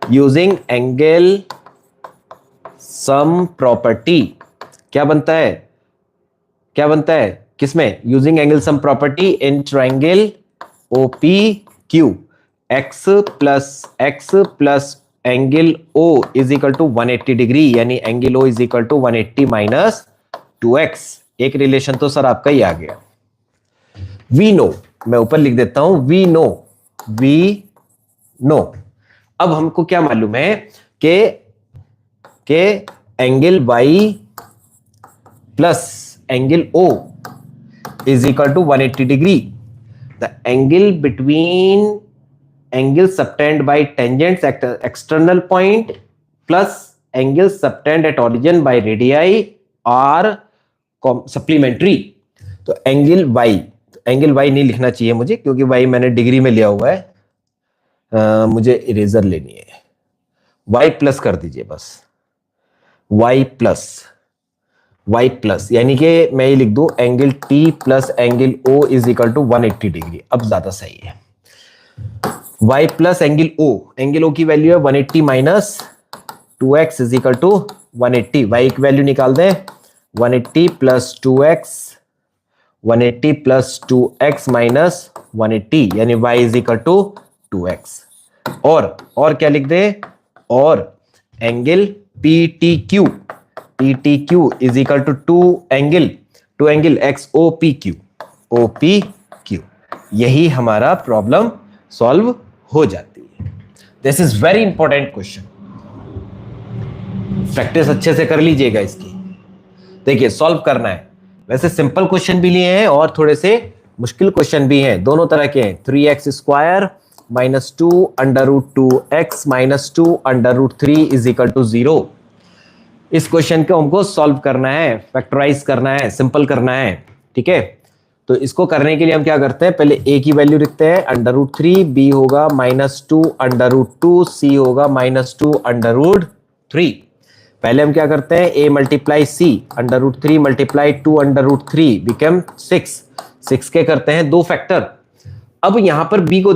using angle sum property. क्या बनता है किसमें, using angle sum property in triangle OPQ, x plus angle O is equal to 180 degree, यानी angle O is equal to 180 minus 2x। एक relation तो sir आपका ही आ गया। We know, मैं ऊपर लिख देता हूं, वी नो। अब हमको क्या मालूम है कि angle Y plus angle O is equal to 180 degree. The angle between angle subtended by tangents at external point plus angle subtended at origin by radii are supplementary. तो एंगल Y नहीं लिखना चाहिए मुझे, क्योंकि Y मैंने degree में लिया हुआ है। मुझे इरेजर लेनी है, Y प्लस कर दीजिए बस, y प्लस, यानी कि मैं ये लिख दूं angle T plus angle O is equal to 180 degree. अब ज्यादा सही है, y प्लस एंगल O की वैल्यू है 180 minus 2x is equal to 180। y की वैल्यू निकाल दें, 180 प्लस 2x माइनस 180, यानी y is equal to 2x। और क्या लिख दें, और angle PTQ is equal to two angle OPQ। यही हमारा प्रॉब्लम सॉल्व हो जाती है। This is very important question, practice अच्छे से कर लीजिएगा इसकी। देखिए सॉल्व करना है, वैसे सिंपल क्वेश्चन भी लिए हैं और थोड़े से मुश्किल क्वेश्चन भी हैं, दोनों तरह के हैं। 3x square minus 2 under root 2x minus 2 under root 3 is equal to 0। इस क्वेश्चन को हमको सॉल्व करना है, फैक्टराइज करना है, सिंपल करना है, ठीक है। तो इसको करने के लिए हम क्या करते हैं, पहले a की वैल्यू लिखते हैं अंडर रूट 3, b होगा माइनस 2 अंडर रूट 2, c होगा माइनस 2 अंडर रूट 3। पहले हम क्या करते हैं, a multiply c under root 3 multiply 2 under root 3 become 6 के करते हैं 2 फैक्टर। अब यहां पर b को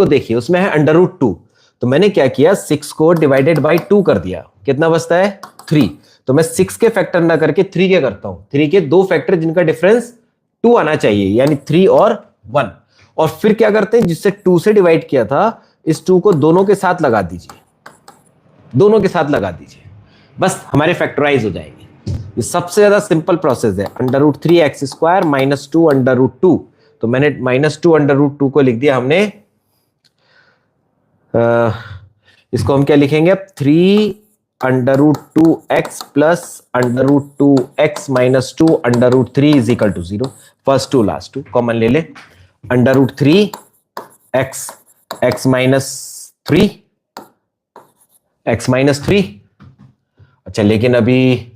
देखिए, उसमें है अंडर रूट 2, तो मैंने क्या किया, 6 को डिवाइडेड बाई 2 कर दिया, कितना बचता है 3। तो मैं 6 के फैक्टर ना करके 3 के करता हूं, 3 के 2 फैक्टर जिनका डिफरेंस 2 आना चाहिए, यानी 3 और 1। और फिर क्या करते हैं, जिससे 2 से डिवाइड किया था, इस 2 को दोनों के साथ लगा दीजिए, बस हमारे फैक्टराइज हो जाएंगे। ये सबसे ज्यादा सिंपल प्रोसेस है। Under root 3x square minus 2 under root 2, तो मैंने माइनस 2 अंडर रूट 2 को लिख दिया हमने, इसको हम क्या लिखेंगे अब, 3 under root 2x plus under root 2x minus 2 under root 3 is equal to 0। First 2 last 2 common ले ले, अंडर रूट 3 x माइनस 3 अच्छा लेकिन अभी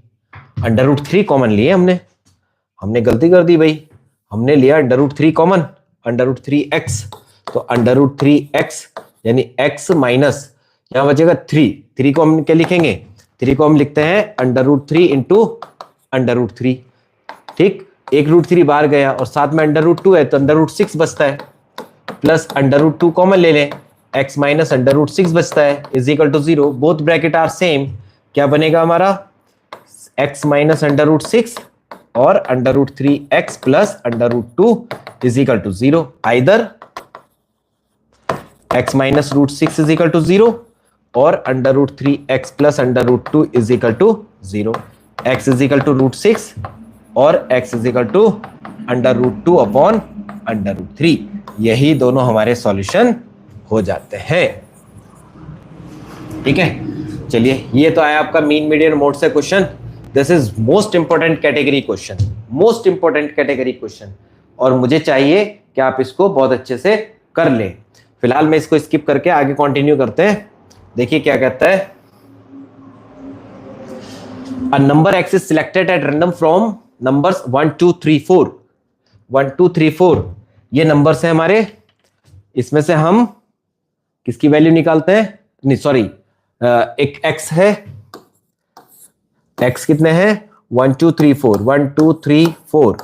√3 कॉमन लिए हमने गलती कर दी भाई, हमने लिया √3 कॉमन, √3x, तो √3x यानी x माइनस यहां बचेगा 3 को हम क्या लिखेंगे, 3 को हम लिखते हैं √3 इंटू √3, ठीक, एक √3 बाहर गया और साथ में √2 है तो √6 बचता है, प्लस √2 कॉमन ले लें, x माइनस √6 बचता है is equal to 0, both bracket are same, क्या बनेगा हमारा x माइनस √6 और √3x plus √2 is equal to 0, either x minus √6 is equal to 0 और √3x plus √2 is equal to 0, x is equal to √6 और x is equal to √2 upon √3, यही दोनों हमारे solution हो जाते हैं। ठीक है, चलिए ये तो आया आपका मीन मीडियन मोड से question. This is most important category question, most important category question, और मुझे चाहिए कि आप इसको बहुत अच्छे से कर लें। फिलहाल मैं इसको स्किप करके आगे कंटिन्यू करते हैं। देखिए क्या कहता है, a number x is selected at random from numbers 1 2 3 4, 1 2 3 4 ये नंबर्स है हमारे, इसमें से हम किसकी वैल्यू निकालते हैं, नहीं सॉरी, एक x है, x कितने हैं 1 2 3 4, 1 2 3 4,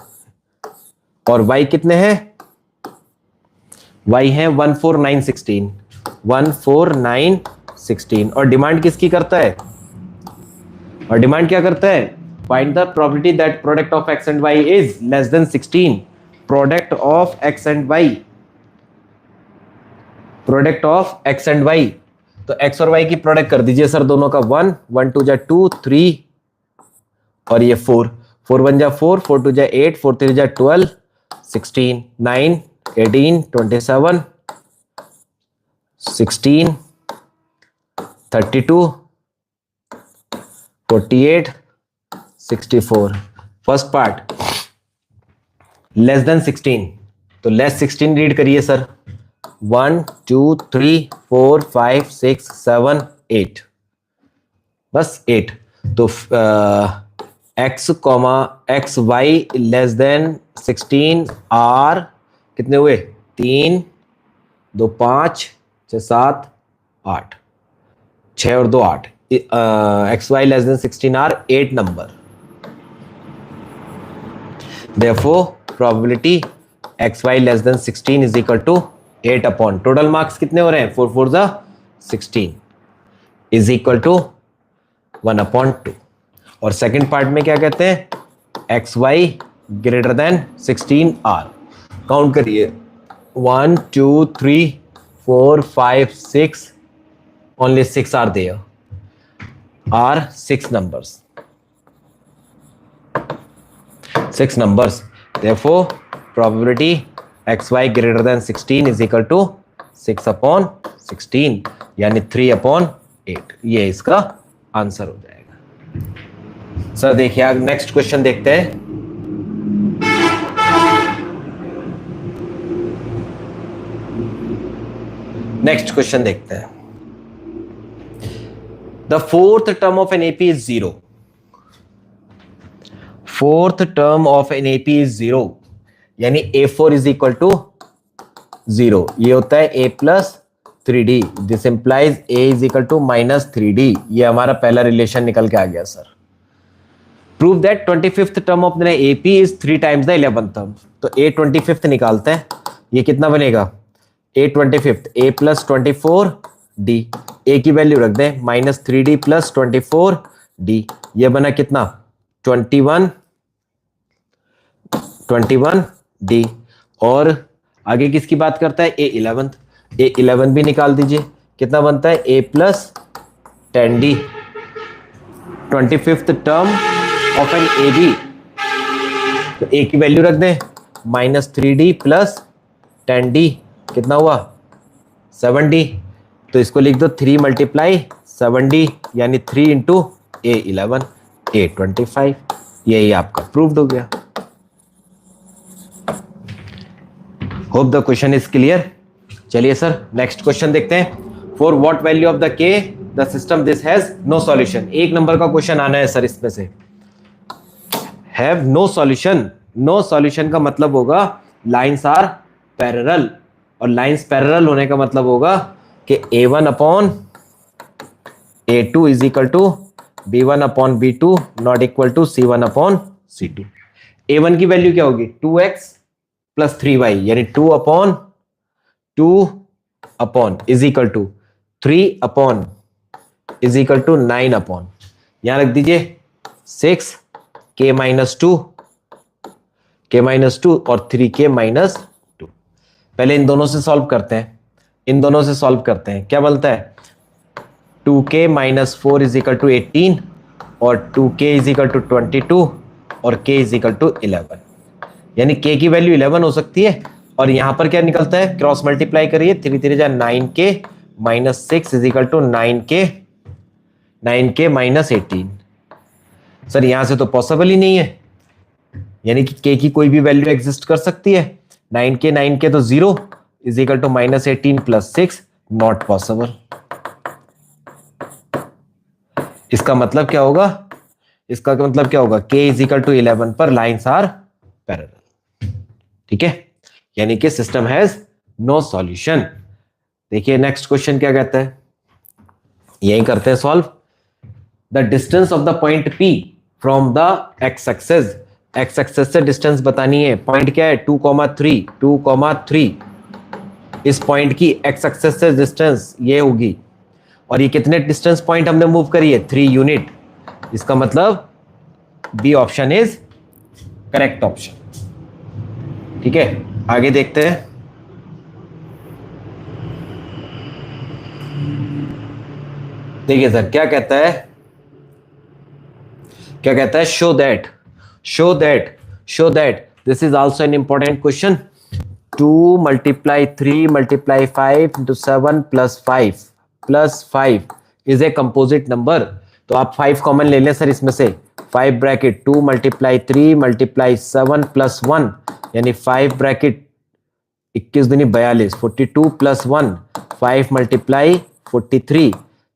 और y कितने हैं, y है 1 4 9 16, 1 4 9 16, और डिमांड किसकी करता है, और डिमांड क्या करता है, find the probability that product of x and y is less than 16, product of x and y, product of x and y, तो x और y की प्रोडक्ट कर दीजिए सर दोनों का, 1 1 2 जा 2 3 और ये 4 4 1 जा 4 4 2 जा 8 4 3 जा 12 16 9 18 27 16 32 48 64, फर्स्ट पार्ट लेस देन 16, तो लेस 16 रीड करिए सर, 1 2 3 4 5 6 7 8, बस 8, तो x X Y less than 16 are कितने हुए, 3 2 5 6 7 8, 6 और 2 8, X Y less than 16 are 8 number, therefore probability xy less than 16 is equal to 8 upon total marks कितने हो रहे हैं, 4 4 जा 16 is equal to 1 upon 2, और सेकंड पार्ट में क्या कहते हैं, xy greater than 16 r, count करिए 1 2 3 4 5 6, only 6 are there, are 6 numbers, 6 numbers, therefore probability xy greater than 16 is equal to 6 upon 16 यानी 3 upon 8, ये इसका आंसर हो जाएगा। सर देखिए आगे नेक्स्ट क्वेश्चन देखते हैं। नेक्स्ट क्वेश्चन देखते हैं, the fourth term of an AP is 0, fourth term of an AP is 0, यानी a4 इज इक्वल टू 0, ये होता है a plus 3d, this implies a is equal to minus 3d, ये हमारा पहला रिलेशन निकल के आ गया sir. Prove that 25th term of AP is 3 times the 11th term, तो a 25th निकालते हैं, ये कितना बनेगा, a 25th a plus 24d, a की वैल्यू रख दें माइनस 3d प्लस 24d, ये बना कितना 21d, और आगे किसकी बात करता है, a11 भी निकाल दीजिए, कितना बनता है a plus 10d, 25th term of an AB, तो a की वैल्यू रख दें माइनस 3d प्लस 10d, कितना हुआ 7d, तो इसको लिख दो 3 मल्टीप्लाई 7d यानी 3 इंटू a11 a25, यही आपका प्रूव्ड हो गया। Hope the question is clear. चलिए सर नेक्स्ट क्वेश्चन देखते हैं। For what value of the k the system this has no solution. एक नंबर का क्वेश्चन आना है सर इसमें से, have no solution. No solution का मतलब होगा लाइंस आर पैरेलल, और लाइंस पैरेलल होने का मतलब होगा कि a1 अपॉन a2 is equal to b1 अपॉन b2 not equal to c1 अपॉन c2। a1 की वैल्यू क्या होगी 2x प्लस 3y, यानी 2 upon is equal to 3 upon is equal to 9 upon, यहां रख दीजिए 6 k माइनस 2 और 3k माइनस 2। पहले इन दोनों से सॉल्व करते हैं, इन दोनों से सॉल्व करते हैं, क्या बनता है 2k minus 4 is equal to 18 और 2k इज इक्वल टू 22 और k इज इक्वल टू 11, यानी k की वैल्यू 11 हो सकती है। और यहां पर क्या निकलता है, क्रॉस मल्टीप्लाई करिए, 3 3 जा 9k minus 6 is equal to 9k minus 18। Sir यहां से तो पॉसिबल ही नहीं है, यानी कि k की कोई भी वैल्यू एग्जिस्ट कर सकती है। 9k तो 0 is equal to minus 18 plus 6, not possible. इसका मतलब क्या होगा, इसका मतलब क्या होगा, k इज इक्वल टू 11 पर लाइंस आर पैरेलल। ठीक है, यानी कि सिस्टम हैज नो सॉल्यूशन। देखिए नेक्स्ट क्वेश्चन क्या कहता है, यही करते हैं solve. The distance of the point P from the x axis, x axis से डिस्टेंस बतानी है। पॉइंट क्या है 2,3 इस पॉइंट की एक्स एक्सेस से डिस्टेंस ये होगी, और ये कितने डिस्टेंस पॉइंट हमने मूव करी है 3 यूनिट। इसका मतलब B option is correct option. ठीक है, आगे देखते हैं। देखिए सर क्या कहता है, क्या कहता है, show that this is also an important question. 2 multiply 3 multiply 5 into 7 plus 5 is a composite number. तो आप 5 कॉमन ले लें सर इसमें से, 5 ब्रैकेट 2 मल्टीप्लाई 3 मल्टीप्लाई 7 प्लस 1, यानी 5 ब्रैकेट 21 दूनी 42, 42 प्लस 1 5 मल्टीप्लाई 43,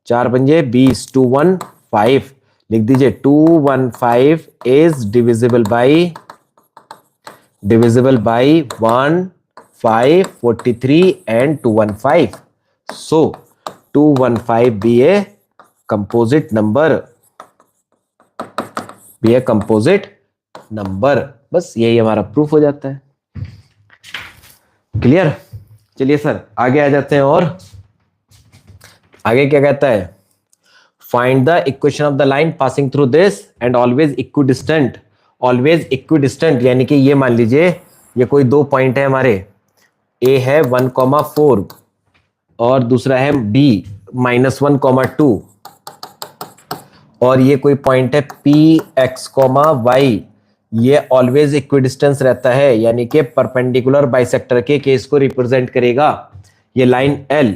4 पंजे 20, 215 लिख दीजिए। 215 is divisible by 1, 5, 43 and 215। So 215 be a composite number, बस यही हमारा प्रूफ हो जाता है। क्लियर, चलिए सर आगे आ जाते हैं। और आगे क्या कहता है, find the equation of the line passing through this and always equidistant. यानी कि ये मान लीजिए ये कोई दो पॉइंट है हमारे, ए है 1,4 और दूसरा है b -1,2, और ये कोई पॉइंट है p x, y, ये ऑलवेज इक्विडिस्टेंस रहता है, यानी कि परपेंडिकुलर बाइसेक्टर के केस को रिप्रेजेंट करेगा। ये लाइन L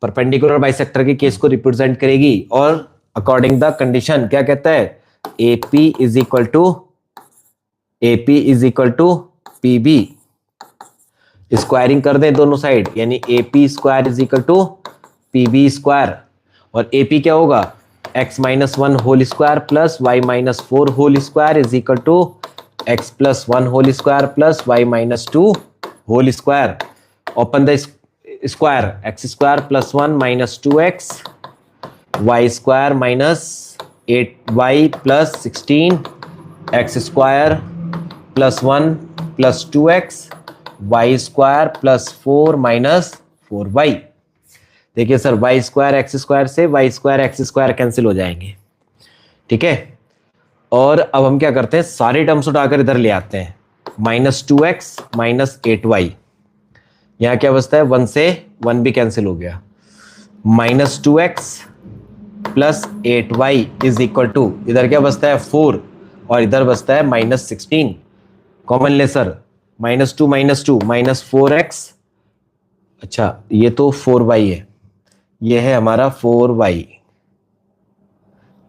परपेंडिकुलर बाइसेक्टर के केस को रिप्रेजेंट करेगी। और अकॉर्डिंग द कंडीशन क्या कहता है, AP is equal to PB। Squaring कर दें दोनों साइड, यानी AP square is equal to PB square, और AP क्या होगा x-1 whole square plus y-4 whole square is equal to x+1 whole square plus y-2 whole square. Open the square, x square plus 1 minus 2x, y square minus 8y plus 16, x square plus 1 plus 2x, y square plus 4 minus 4y। देखिए sir y square x square से y square x square cancel हो जाएंगे। ठीक है, और अब हम क्या करते हैं, सारे टर्म्स उठाकर इधर ले आते हैं। -2x माइनस 8y, यहाँ क्या बचता है 1 से 1 भी कैंसिल हो गया। -2x plus 8y is equal to, इधर क्या बचता है 4 और इधर बचता है -16। कॉमन ले सर, -2 माइनस 4x, अच्छा ये तो 4y है, ये है हमारा 4y,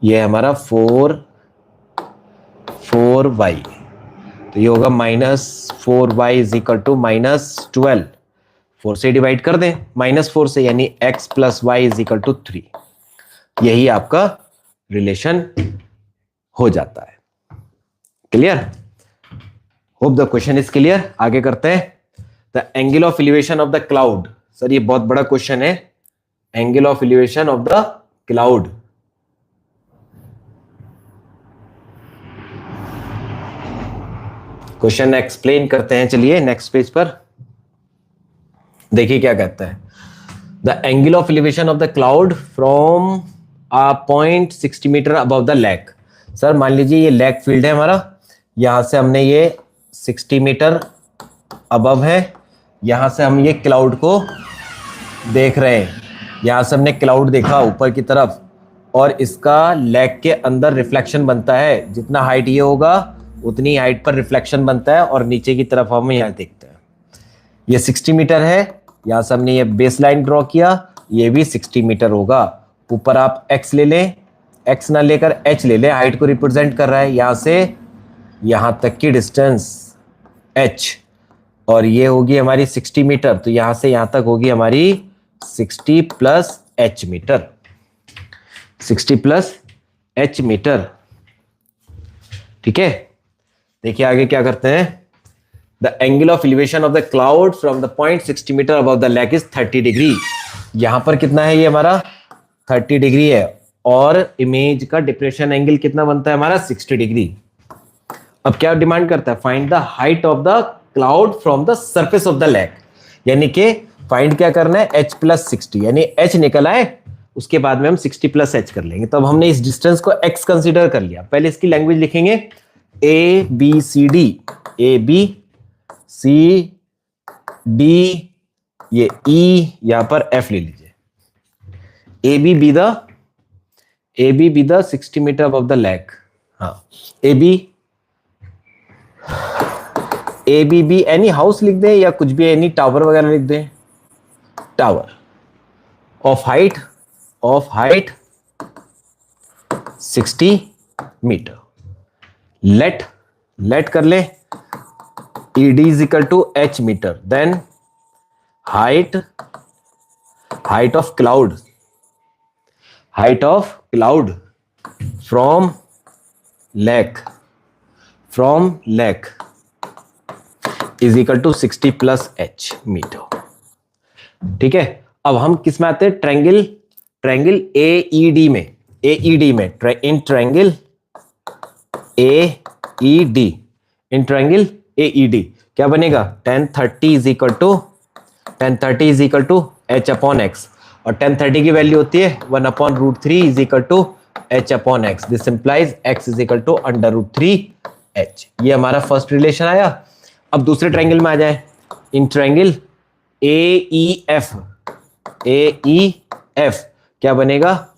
ये है हमारा 4y, तो ये होगा -4y इज इक्वल टू -12। 4 से डिवाइड कर दें, -4 से, यानी x plus y is equal to 3। यही आपका रिलेशन हो जाता है। Clear? Hope the question is clear. आगे करते हैं। The angle of elevation of the cloud. Sir ये बहुत बड़ा क्वेश्चन है। Angle of elevation of the cloud. Question explain करते हैं। चलिए नेक्स्ट पेज पर देखिए क्या कहता है। The angle of elevation of the cloud from a point 60 metre above the lake. Sir मान लीजिए ये लेक फील्ड है हमारा, यहां से हमने ये 60 मीटर अबव है, यहां से हम ये क्लाउड को देख रहे हैं। यहां से हमने क्लाउड देखा ऊपर की तरफ, और इसका लेक के अंदर रिफ्लेक्शन बनता है। जितना हाइट ये होगा उतनी हाइट पर रिफ्लेक्शन बनता है, और नीचे की तरफ हम यहाँ देखते हैं। ये 60 मीटर है, यहां से हमने ये बेस लाइन ड्रॉ किया, ये भी 60 मीटर होगा। ऊपर आप x ले लें, x ना लेकर h ले लें, हाइट को रिप्रेजेंट कर रहा है। यहां से यहां तक की डिस्टेंस h, और ये होगी हमारी 60 मीटर, तो यहां से यहां तक होगी हमारी 60 plus h metre. 60 plus h metre. ठीक है, देखिए आगे क्या करते हैं। The angle of elevation of the cloud from the point 60 metre above the lake is 30 degree. यहां पर कितना है, ये हमारा 30 डिग्री है, और इमेज का डिप्रेशन एंगल कितना बनता है हमारा 60 डिग्री। अब क्या डिमांड करता है, find the height of the cloud from the surface of the lake. यानी कि फाइंड क्या करना है, h प्लस 60, यानी h निकल आए, उसके बाद में हम 60 प्लस h कर लेंगे। तो अब हमने इस डिस्टेंस को x कंसीडर कर लिया। पहले इसकी लैंग्वेज लिखेंगे, A B C D, A B C D, ये E, यहां पर F ले लीजिए। A B be the 60 metre above the lake. हाँ, A B be any house लिख दें, या कुछ भी, एनी टावर वगैरह लिख दें। Tower of height 60 metre. Let कर ले, ED is equal to h metre, then height of cloud from lake is equal to 60 plus h metre. ठीक है, अब हम किस में आते हैं, ट्रायंगल AED में। इन ट्रायंगल AED क्या बनेगा, tan 30 is equal to h upon x, और tan 30 की वैल्यू होती है 1/√3 is equal to h upon x। This implies x is equal to √3h। ये हमारा फर्स्ट रिलेशन आया। अब दूसरे ट्रायंगल में आ जाए, इन ट्रायंगल AEF क्या बनेगा,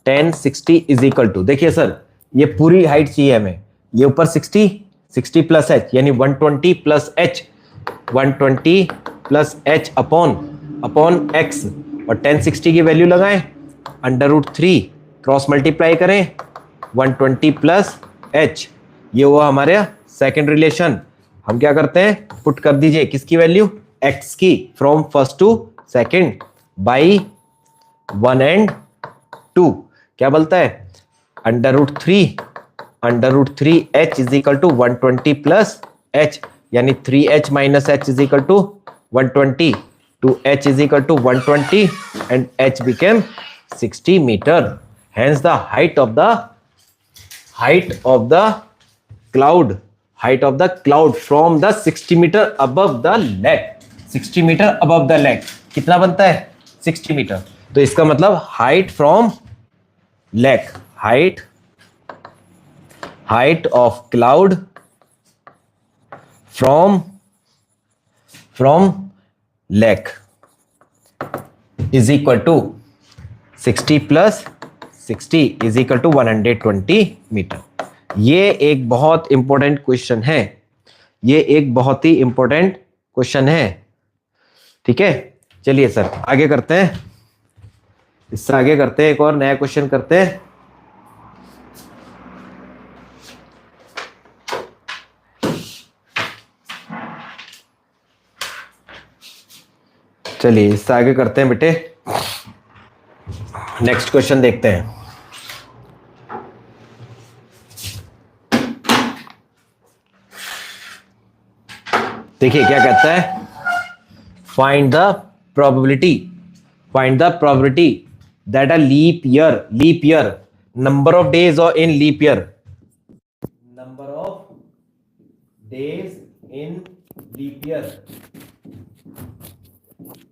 tan 60 इज इक्वल टू, देखिए सर ये पूरी हाइट चाहिए हमें, ये ऊपर 60 प्लस h, यानी 120 plus h, 120 plus h upon x, और tan 60 की वैल्यू लगाएं, √3 क्रॉस मल्टीप्लाई करें, 120 प्लस h, ये हुआ हमारे सेकंड रिलेशन। हम क्या करते हैं, पुट कर दीजिए किसकी वैल्यू, x की, from first to second by 1 and 2, क्या बोलता है, √3 h is equal to 120 plus h, यानी 3h minus h is equal to 120, to h is equal to 120 and h became 60 meter. Hence the height of the cloud from the 60 meter above the lake, 60 meter above the lake कितना बनता है, 60 metre. तो इसका मतलब height from lake, height of cloud from lake is equal to 60 plus 60 is equal to 120 metre. ये एक बहुत important question है, ठीक है। चलिए सर आगे करते हैं, इससे आगे करते हैं, एक और नया क्वेश्चन करते हैं। चलिए इससे आगे करते हैं बेटे, नेक्स्ट क्वेश्चन देखते हैं। देखिए क्या कहता है, find the probability, find the probability that a leap year number of days और in leap year, number of days in leap year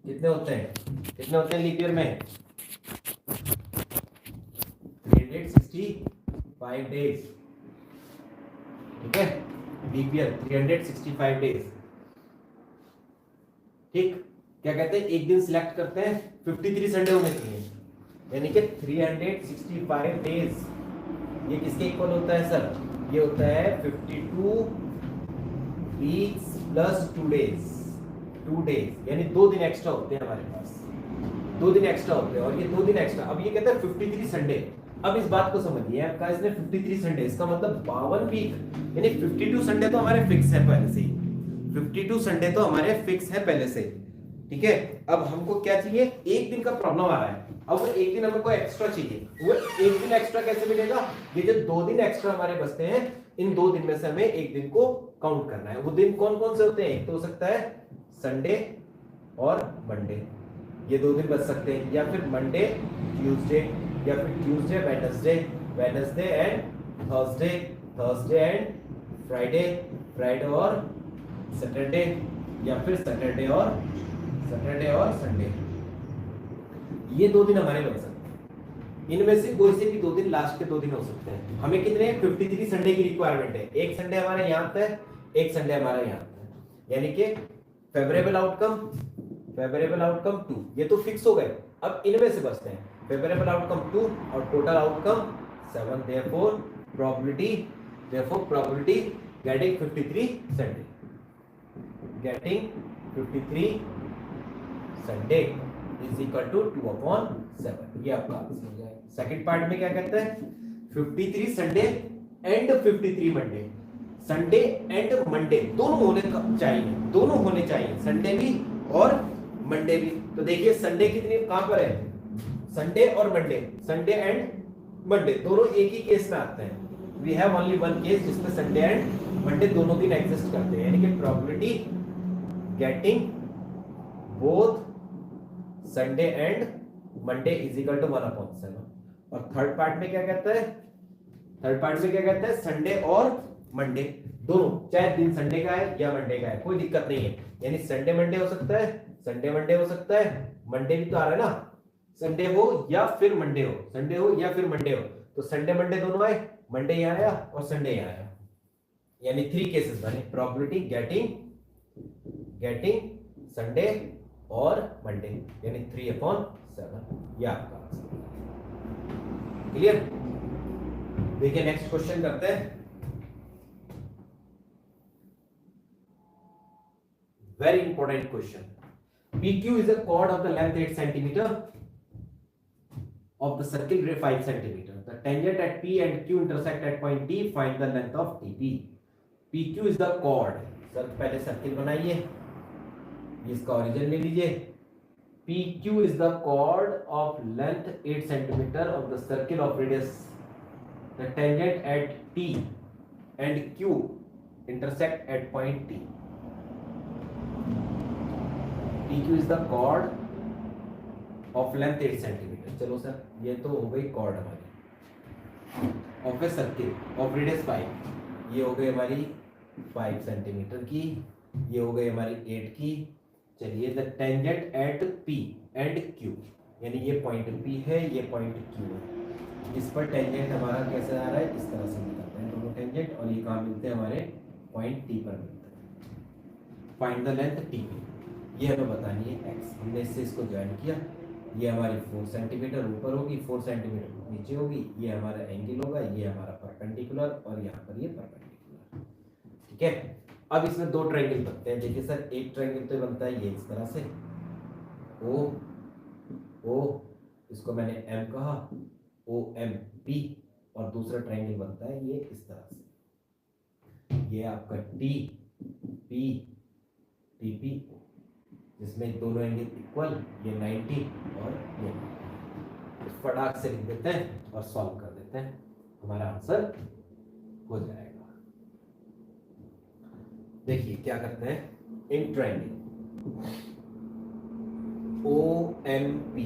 कितने होते हैं, कितने होते हैं लीप ईयर में, 365 डेज, ठीक है, लीप ईयर 365 डेज, ठीक। क्या कहते हैं, एक दिन सिलेक्ट करते हैं, 53 संडे होने चाहिए, यानी कि 365 डेज, ये किसके इक्वल होता है सर, ये होता है 52 वीक्स प्लस 2 डेज, 2 डेज यानी 2 दिन एक्स्ट्रा होते हैं हमारे पास, 2 दिन एक्स्ट्रा होते हैं, और ये 2 दिन एक्स्ट्रा, अब ये कहता है 53 संडे। अब इस बात को समझिए, आपका इसने 53 संडे, इसका मतलब 52 वीक, यानी 52 संडे तो हमारे फिक्स है पहले से ही, 52 संडे तो हमारे फिक्स है पहले से, ठीक है। अब हमको क्या चाहिए, एक दिन का प्रॉब्लम आ रहा है, अब वो एक दिन हमको एक्स्ट्रा चाहिए, वो एक दिन एक्स्ट्रा कैसे मिलेगा, ये जो 2 दिन एक्स्ट्रा हमारे बचते हैं, इन 2 दिन में से हमें एक दिन को काउंट करना है। वो दिन कौन कौन से होते हैं, एक तो हो सकता है संडे और मंडे, ये 2 दिन बच सकते हैं, या फिर मंडे ट्यूसडे, या फिर Tuesday Wednesday, Wednesday and Thursday, Thursday and Friday, Friday और सैटरडे, या फिर सैटरडे और संडे, ये 2 दिन हमारे बच सकते हैं। इनमें से कोई से भी 2 दिन लास्ट के 2 दिन हो सकते हैं। हमें कितने 53 संडे की रिक्वायरमेंट है, एक संडे हमारे यहाँ आता है, एक संडे हमारा यहाँ आता है, यानी कि फेवरेबल आउटकम 2, ये तो फिक्स हो गए। अब इनमें से बचते हैं फेवरेबल आउटकम 2 और total outcome 7, probability getting 53 Sunday, getting 53 Sunday is equal to 2/7, ये आपका आंसर हो जाएगा। सेकंड पार्ट में क्या कहता है, 53 Sunday and 53 Monday, Sunday and Monday दोनों होने चाहिए, संडे भी और मंडे भी। तो देखिए संडे कितने कहां पर है, संडे और मंडे, संडे एंड मंडे दोनों एक ही केस में आते हैं। We have only one case जिसमें संडे एंड मंडे दोनों दिन एग्जिस्ट करते हैं, यानी कि probability getting both Sunday and Monday is equal to 1/7। और थर्ड पार्ट में क्या कहता है, संडे और मंडे दोनों, चाहे दिन संडे का है या मंडे का है, कोई दिक्कत नहीं है, यानी संडे मंडे हो सकता है, संडे मंडे हो सकता है, मंडे भी तो आ रहा है ना, संडे हो या फिर मंडे हो, संडे हो या फिर मंडे हो, तो संडे मंडे दोनों आए, मंडे यहाँ आया और संडे यहाँ आया, यानी 3 केसेस बने, प्रोबेबिलिटी गेटिंग संडे और मंडे, यानी 3/7, ये आपका आंसर। क्लियर। देखिए नेक्स्ट क्वेश्चन करते हैं, very important question. PQ is a chord of the length 8 centimeter of the circle ray 5 centimeter. The tangent at P and Q intersect at point D. Find the length of TP. PQ is the chord. Sir पहले circle बनाइए, इसका origin ले लीजिए। PQ is the chord of length 8 centimeter of the circle of radius. The tangent at T and Q intersect at point T. PQ is the chord of length 8 centimeter. चलो sir ये तो हो गई chord हमारी of a circle of radius 5, ये हो गई हमारी 5 सेंटीमीटर की, ये हो गई हमारी 8 की। चलिए the tangent at P and Q, यानी ये पॉइंट P है, ये पॉइंट Q है, इस पर टेंजेंट हमारा कैसे आ रहा है, इस तरह से निकलते हैं दोनों टेंजेंट, और ये कहाँ मिलते हैं, हमारे पॉइंट T पर मिलते हैं। फाइंड द लेंथ TP, ये हमें बतानी है x, हमने इससे इसको ज्वाइन किया, ये हमारी 4 सेंटीमीटर ऊपर होगी, 4 सेंटीमीटर नीचे होगी, ये हमारा एंगल होगा, ये हमारा परपेंडिकुलर, और यहाँ पर ये परपेंडिकुलर, ठीक है। अब इसमें 2 ट्रायंगल बनते हैं, देखिए सर एक ट्रायंगल तो बनता है ये इस तरह से ओ, इसको मैंने M कहा, OMP, और दूसरा ट्रायंगल बनता है ये इस तरह से, ये आपका TP, जिसमें दोनों एंगल इक्वल, ये 90 और ये 90। फटाक से लिख देते हैं और सॉल्व कर देते हैं, हमारा आंसर हो जाएगा। देखिए क्या करते हैं, in triangle OMP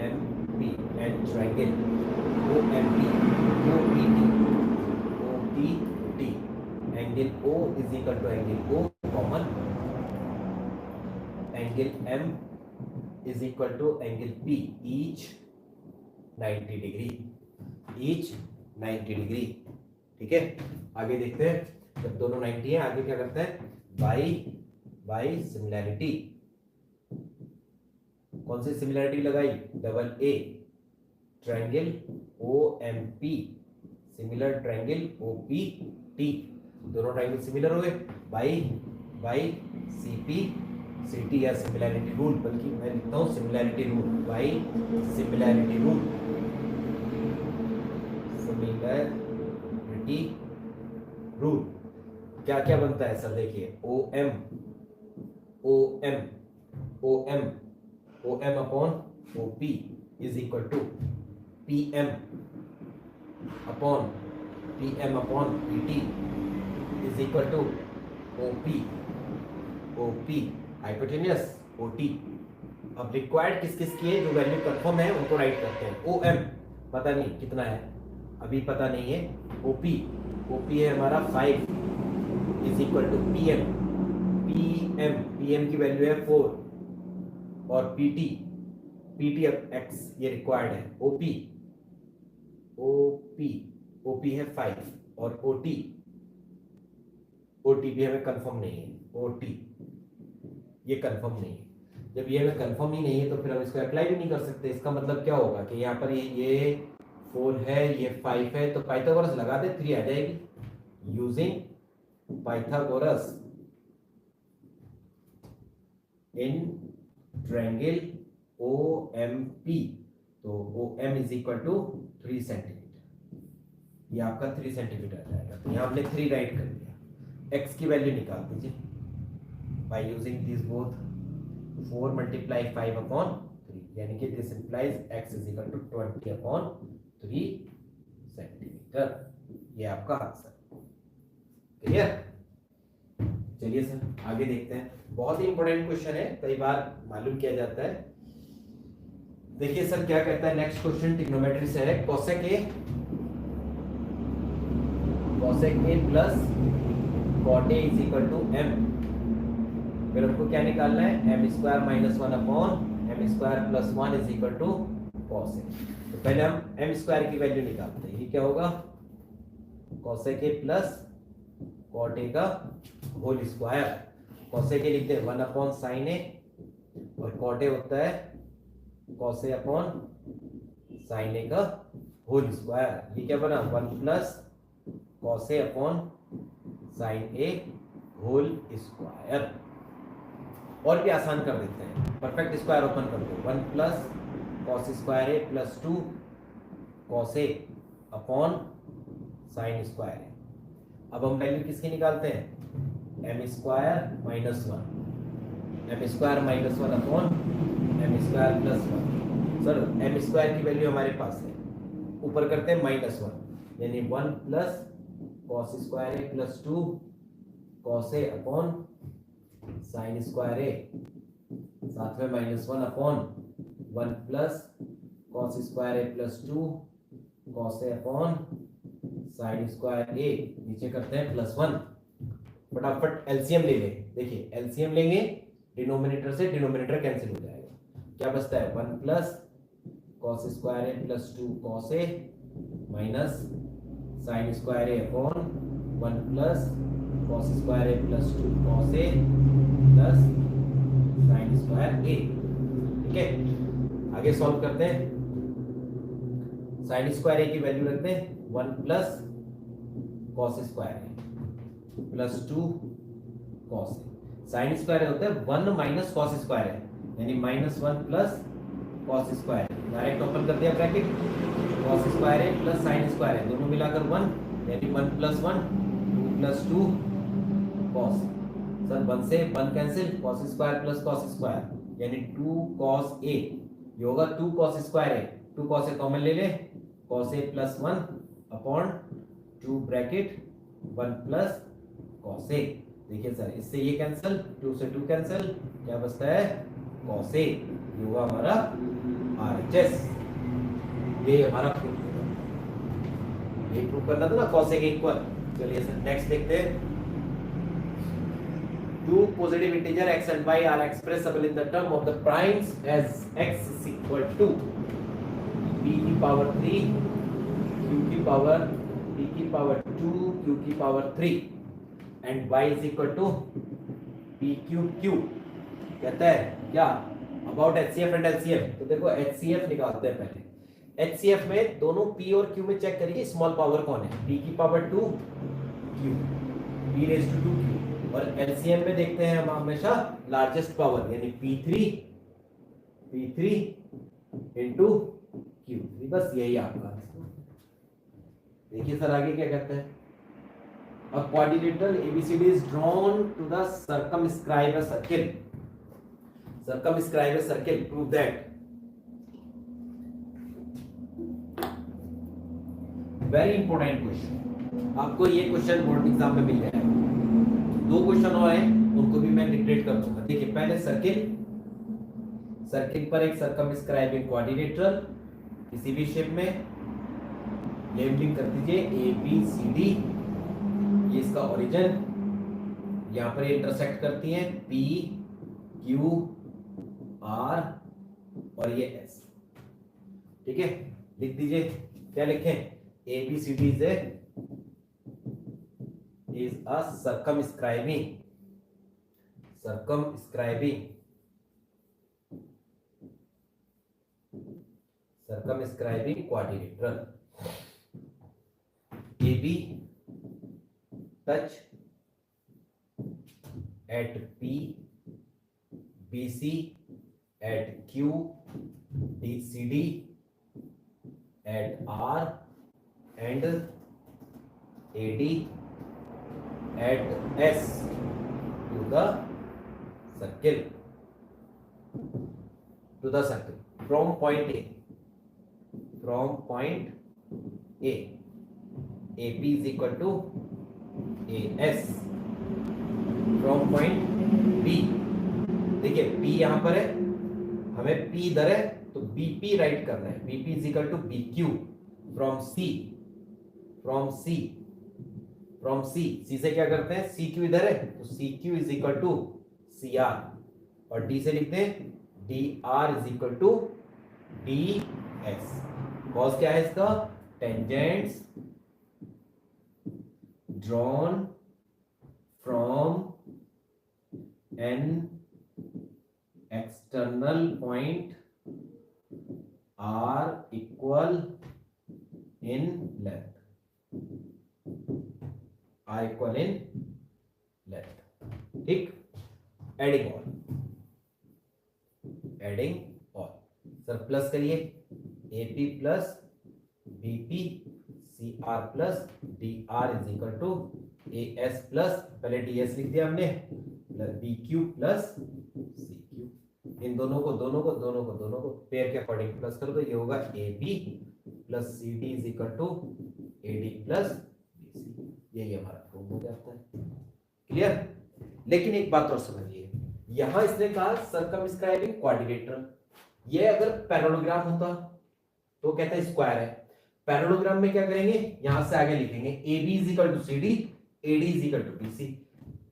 and triangle OMP OPT angle O is equal to angle O common angle M is equal to angle P each 90 degree. ठीक है, आगे देखते हैं। जब दोनों 90 है, आगे क्या करते हैं? By similarity. कौन सी सिमिलैरिटी लगाई? Double A triangle OMP similar triangle OPT, दोनों ट्रायंगल सिमिलर हो गए। बाई CP/CT या सिमिलैरिटी रूल, बल्कि मैं लिखता हूं similarity rule, by similarity rule, similarity rule. क्या क्या बनता है सर? देखिए OM upon OP is equal to PM upon PT is equal to OP hypotenuse OT। अब रिक्वायर्ड किस किस की है? जो वैल्यू कंफर्म है उनको राइट करते हैं। OM पता नहीं कितना है, अभी पता नहीं है। OP है हमारा 5 इज इक्वल टू PM की वैल्यू है 4 और PT X ये रिक्वायर्ड है। OP है 5 और OT भी हमें कंफर्म नहीं है। OT ये कंफर्म नहीं है। जब ये हमें कंफर्म ही नहीं है तो फिर हम इसको अप्लाई भी नहीं कर सकते। इसका मतलब क्या होगा कि यहाँ पर ये 4 है, ये 5 है, तो पाइथागोरस लगा दे, 3 आ जाएगी। Using Pythagoras in triangle OMP, तो OM is equal to 3 centimetre. ये आपका 3 सेंटीमीटर आ जाएगा। तो यहाँ हमने 3 राइट कर दिया। एक्स की वैल्यू निकाल दीजिए by using this both 4 multiply 5 upon 3, यानी कि this implies x is equal to 20 upon 3 centimetre. ये आपका आंसर। क्लियर? चलिए सर आगे देखते हैं। बहुत ही इंपॉर्टेंट क्वेश्चन है, कई बार मालूम किया जाता है। देखिए सर क्या कहता है नेक्स्ट क्वेश्चन, ट्रिग्नोमेट्री से है। Cosec A plus cot a is equal to m। फिर हमको क्या निकालना है? m square minus 1 upon m square plus 1 is equal to cos a. तो पहले हम m स्क्वायर की वैल्यू निकालते हैं। ये क्या होगा? Cosec A plus cot A का होल स्क्वायर। कोसेक ए लिखते हैं 1 अपॉन साइन ए और कॉट ए होता है कॉस ए अपॉन साइन ए का होल स्क्वायर। ये क्या बना? 1 plus cos a upon sign A whole square. और भी आसान कर देते हैं, परफेक्ट स्क्वायर ओपन कर दो। 1 plus cos square a plus 2 cos a upon sine square ए। अब हम वैल्यू किसकी निकालते हैं? m square minus 1, m square minus 1 upon m square plus 1। Sir m square की वैल्यू हमारे पास है, ऊपर करते हैं माइनस 1, यानी 1 plus cos square a plus 2 cos a upon sine square a, साथ में minus 1 upon 1 plus cos square a plus 2 cos a upon sine square a. नीचे करते हैं प्लस 1। फटाफट एलसीएम ले लें। देखिए एलसीएम लेंगे, डिनोमिनेटर से डिनोमिनेटर कैंसिल हो जाएगा। क्या बचता है? 1 plus cos square a plus 2 cos A minus sine square A upon 1 plus cos square a plus 2 cos a plus sine square ए। ठीक है, आगे सॉल्व करते हैं। साइन स्क्वायर ए की वैल्यू रखते हैं 1 plus cos square a plus 2 cos A. Sine square होता है 1 माइनस कॉस स्क्वायर है, यानी minus 1 plus cos square. Direct open कर दिया ब्रैकेट, कॉस स्क्वायर है प्लस साइन स्क्वायर है, दोनों मिलाकर 1, यानी 1 प्लस 1 2 प्लस 2 कॉस। सर 1 से 1 cancel, cos square plus cos square यानी 2 कॉस ए। ये होगा 2 कॉस स्क्वायर है, 2 कॉस ए कॉमन ले ले, cos a plus 1 upon 2 bracket 1 plus cos a. देखिए सर, इससे ये कैंसिल, 2 से 2 कैंसिल, क्या बचता है cos A, ये हुआ हमारा RHS। ये हमारा प्रूफ होगा, ये प्रूफ करना था ना cos A के इक्वल। चलिए सर नेक्स्ट देखते हैं। Two positive integer x and y are expressible in the term of the primes as x is equal to p की पावर 3 q की पावर p की पावर 2 q की power 3 and y is equal to p cube q। कहता है क्या about HCF and LCM। तो देखो HCF निकालते हैं पहले। HCF में दोनों p और q में चेक करिए स्मॉल पावर कौन है, p की power 2 q, p raise to 2 q। और LCM में देखते हैं हम हमेशा लार्जेस्ट पावर यानी P3 into Q3, बस यही आपका। देखिए सर आगे क्या कहते हैं। A quadrilateral ABCD is drawn to the circumscribe a circle। Circumscribe a circle, prove that। Very important question, आपको ये क्वेश्चन बोर्ड एग्जाम में मिल जाएगा। 2 क्वेश्चन और हैं, उनको भी मैं डिक्टेट कर दूंगा। देखिए पहले सर्किल पर एक सर्कमस्क्राइबिंग क्वाड्रिलेटरल किसी भी शेप में लेबलिंग कर दीजिए ABCD। ये इसका ओरिजिन, यहाँ पर इंटरसेक्ट करती हैं P Q R और ये S। ठीक है, लिख दीजिए, क्या लिखें, ABCD is a circumscribing quadrilateral। AB touch at P, BC at Q, CD at R and AD at S to the circle, from point A, AP is equal to AS from point B। देखिए P यहाँ पर है, हमें P इधर है तो BP right करना है, BP is equal to BQ from C से क्या करते हैं, CQ इधर है तो CQ is equal to CR, और D से लिखते हैं DR is equal to DS। Cos क्या है इसका, tangents drawn from an external point are equal in length, ठीक। एडिंग ऑल सर, प्लस करिए AP plus BP CR plus DR is equal to AS plus, पहले DS लिख दिया हमने, plus BQ plus CQ। इन दोनों को पेयर के अकॉर्डिंग प्लस करो तो ये होगा AB plus CD is equal to AD plus BC। यही हमारा प्रूफ हो जाता है। क्लियर। लेकिन एक बात और समझिए, यहां इसने कहा सर्कमस्क्राइबिंग क्वाड्रिलेटरल, ये अगर पैरेललोग्राम होता तो कहता है स्क्वायर है। पैरेललोग्राम में क्या करेंगे, यहां से आगे लिखेंगे AB is equal to CD, AD is equal to BC,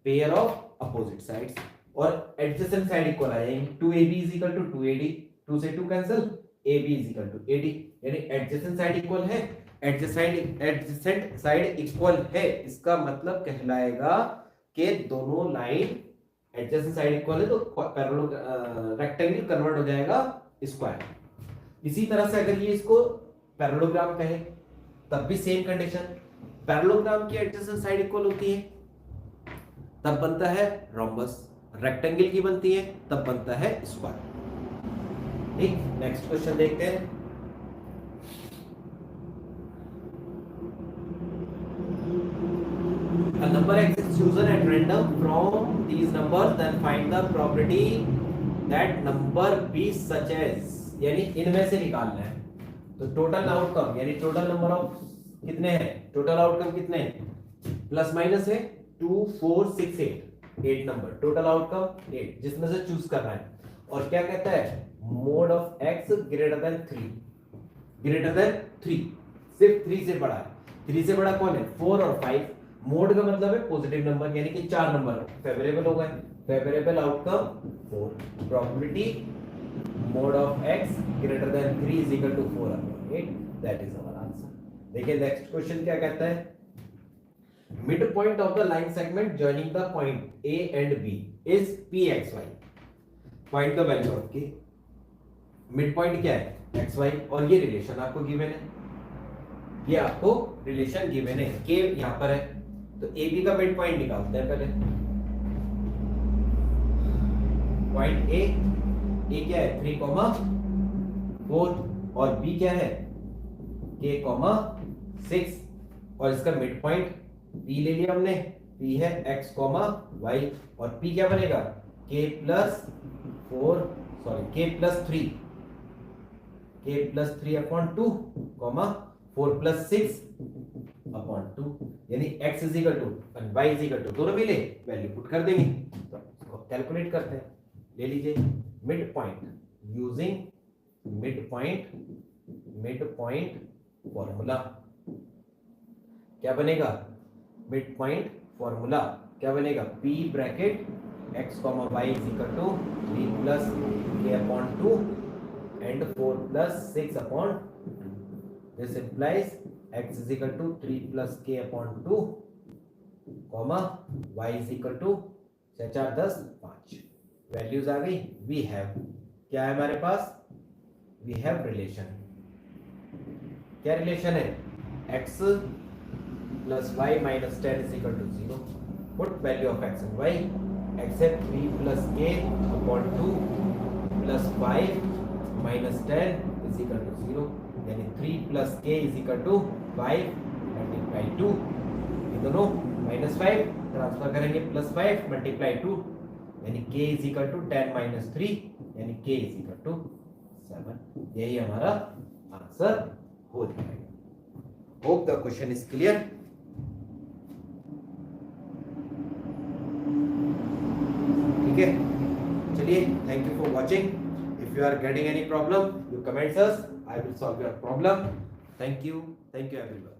pair of opposite sides, और एडजेसेंट साइड इक्वल आ जाएंगे। 2AB is equal to 2AD, 2 से 2 cancel, AB is equal to AD, यानी एडजेसेंट साइड इक्वल है, adjacent side equal है, इसका मतलब कहलाएगा कि दोनों लाइन एडजेसेंट साइड इक्वल है तो पैरेलल रेक्टेंगल कन्वर्ट हो जाएगा स्क्वायर। इसी तरह से अगर ये इसको पैरेललोग्राम कहे तब भी सेम कंडीशन, पैरेललोग्राम की एडजेसेंट साइड इक्वल होती है तब बनता है रोम्बस, रेक्टेंगल की बनती है तब बनता है स्क्वायर। ठीक, नेक्स्ट क्वेश्चन देखते हैं। A number x is chosen at random from these numbers, then find the probability that number be such as, यानी इनमें से निकालना है। तो टोटल आउटकम यानी टोटल नंबर ऑफ कितने हैं, टोटल आउटकम कितने हैं, प्लस माइनस है 2 4 6 8, 8 नंबर, टोटल आउटकम 8, जिसमें से चूज करना है। और क्या कहता है, mode of x greater than 3, greater than 3, सिर्फ 3 से बड़ा है। 3 से बड़ा कौन है, 4 और 5। मोड का मतलब है पॉजिटिव नंबर, यानी कि 4 नंबर फेवरेबल हो गए। Favourable outcome 4, probability mode of x greater than 3 is equal to 4 upon 8, that is our answer. देखिए नेक्स्ट क्वेश्चन क्या कहता है, mid point of the line segment joining the point a and b इज pxy। Point का value आपकी, mid point क्या है, xy, और ये रिलेशन आपको गिवन है, ये आपको रिलेशन गिवन है, k यहां पर है, तो ab का मिड पॉइंट निकालते हैं पहले। पॉइंट a क्या है 3, 4, और b क्या है k, 6, और इसका मिड पॉइंट p ले लिया हमने, p है x, y, और p क्या बनेगा k plus 3 upon 2, 4 plus 6 upon 2, यानी x इज इक्वल टू और y इज इक्वल टू, दोनों मिले वैल्यू पुट कर देंगे। तो इसको कैलकुलेट करते हैं, ले लीजिए mid point, using mid point formula. क्या बनेगा, मिड पॉइंट फॉर्मूला क्या बनेगा, p bracket x, y is equal to 3 plus k upon 2 and 4 plus 6 upon 2। This implies x is equal to 3 plus k upon 2, y is equal to 6 4 10 5। Values आ गई, we have, क्या है हमारे पास, we have relation. क्या relation है, x plus y minus 10 is equal to 0। Put value of x and y, x है 3 plus k upon 2 plus 5 minus 10 is equal to 0, यानी 3 plus k is equal to 5 multiply 2, ये दोनों minus 5 transfer करेंगे, plus 5 multiply 2, यानी k is equal to 10 minus 3, यानी k is equal to 7। यही हमारा answer हो जाएगा। Hope the question is clear. ठीक है, चलिए, thank you for watching. If you are getting any problem, you comments us, I will solve your problem. Thank you everyone.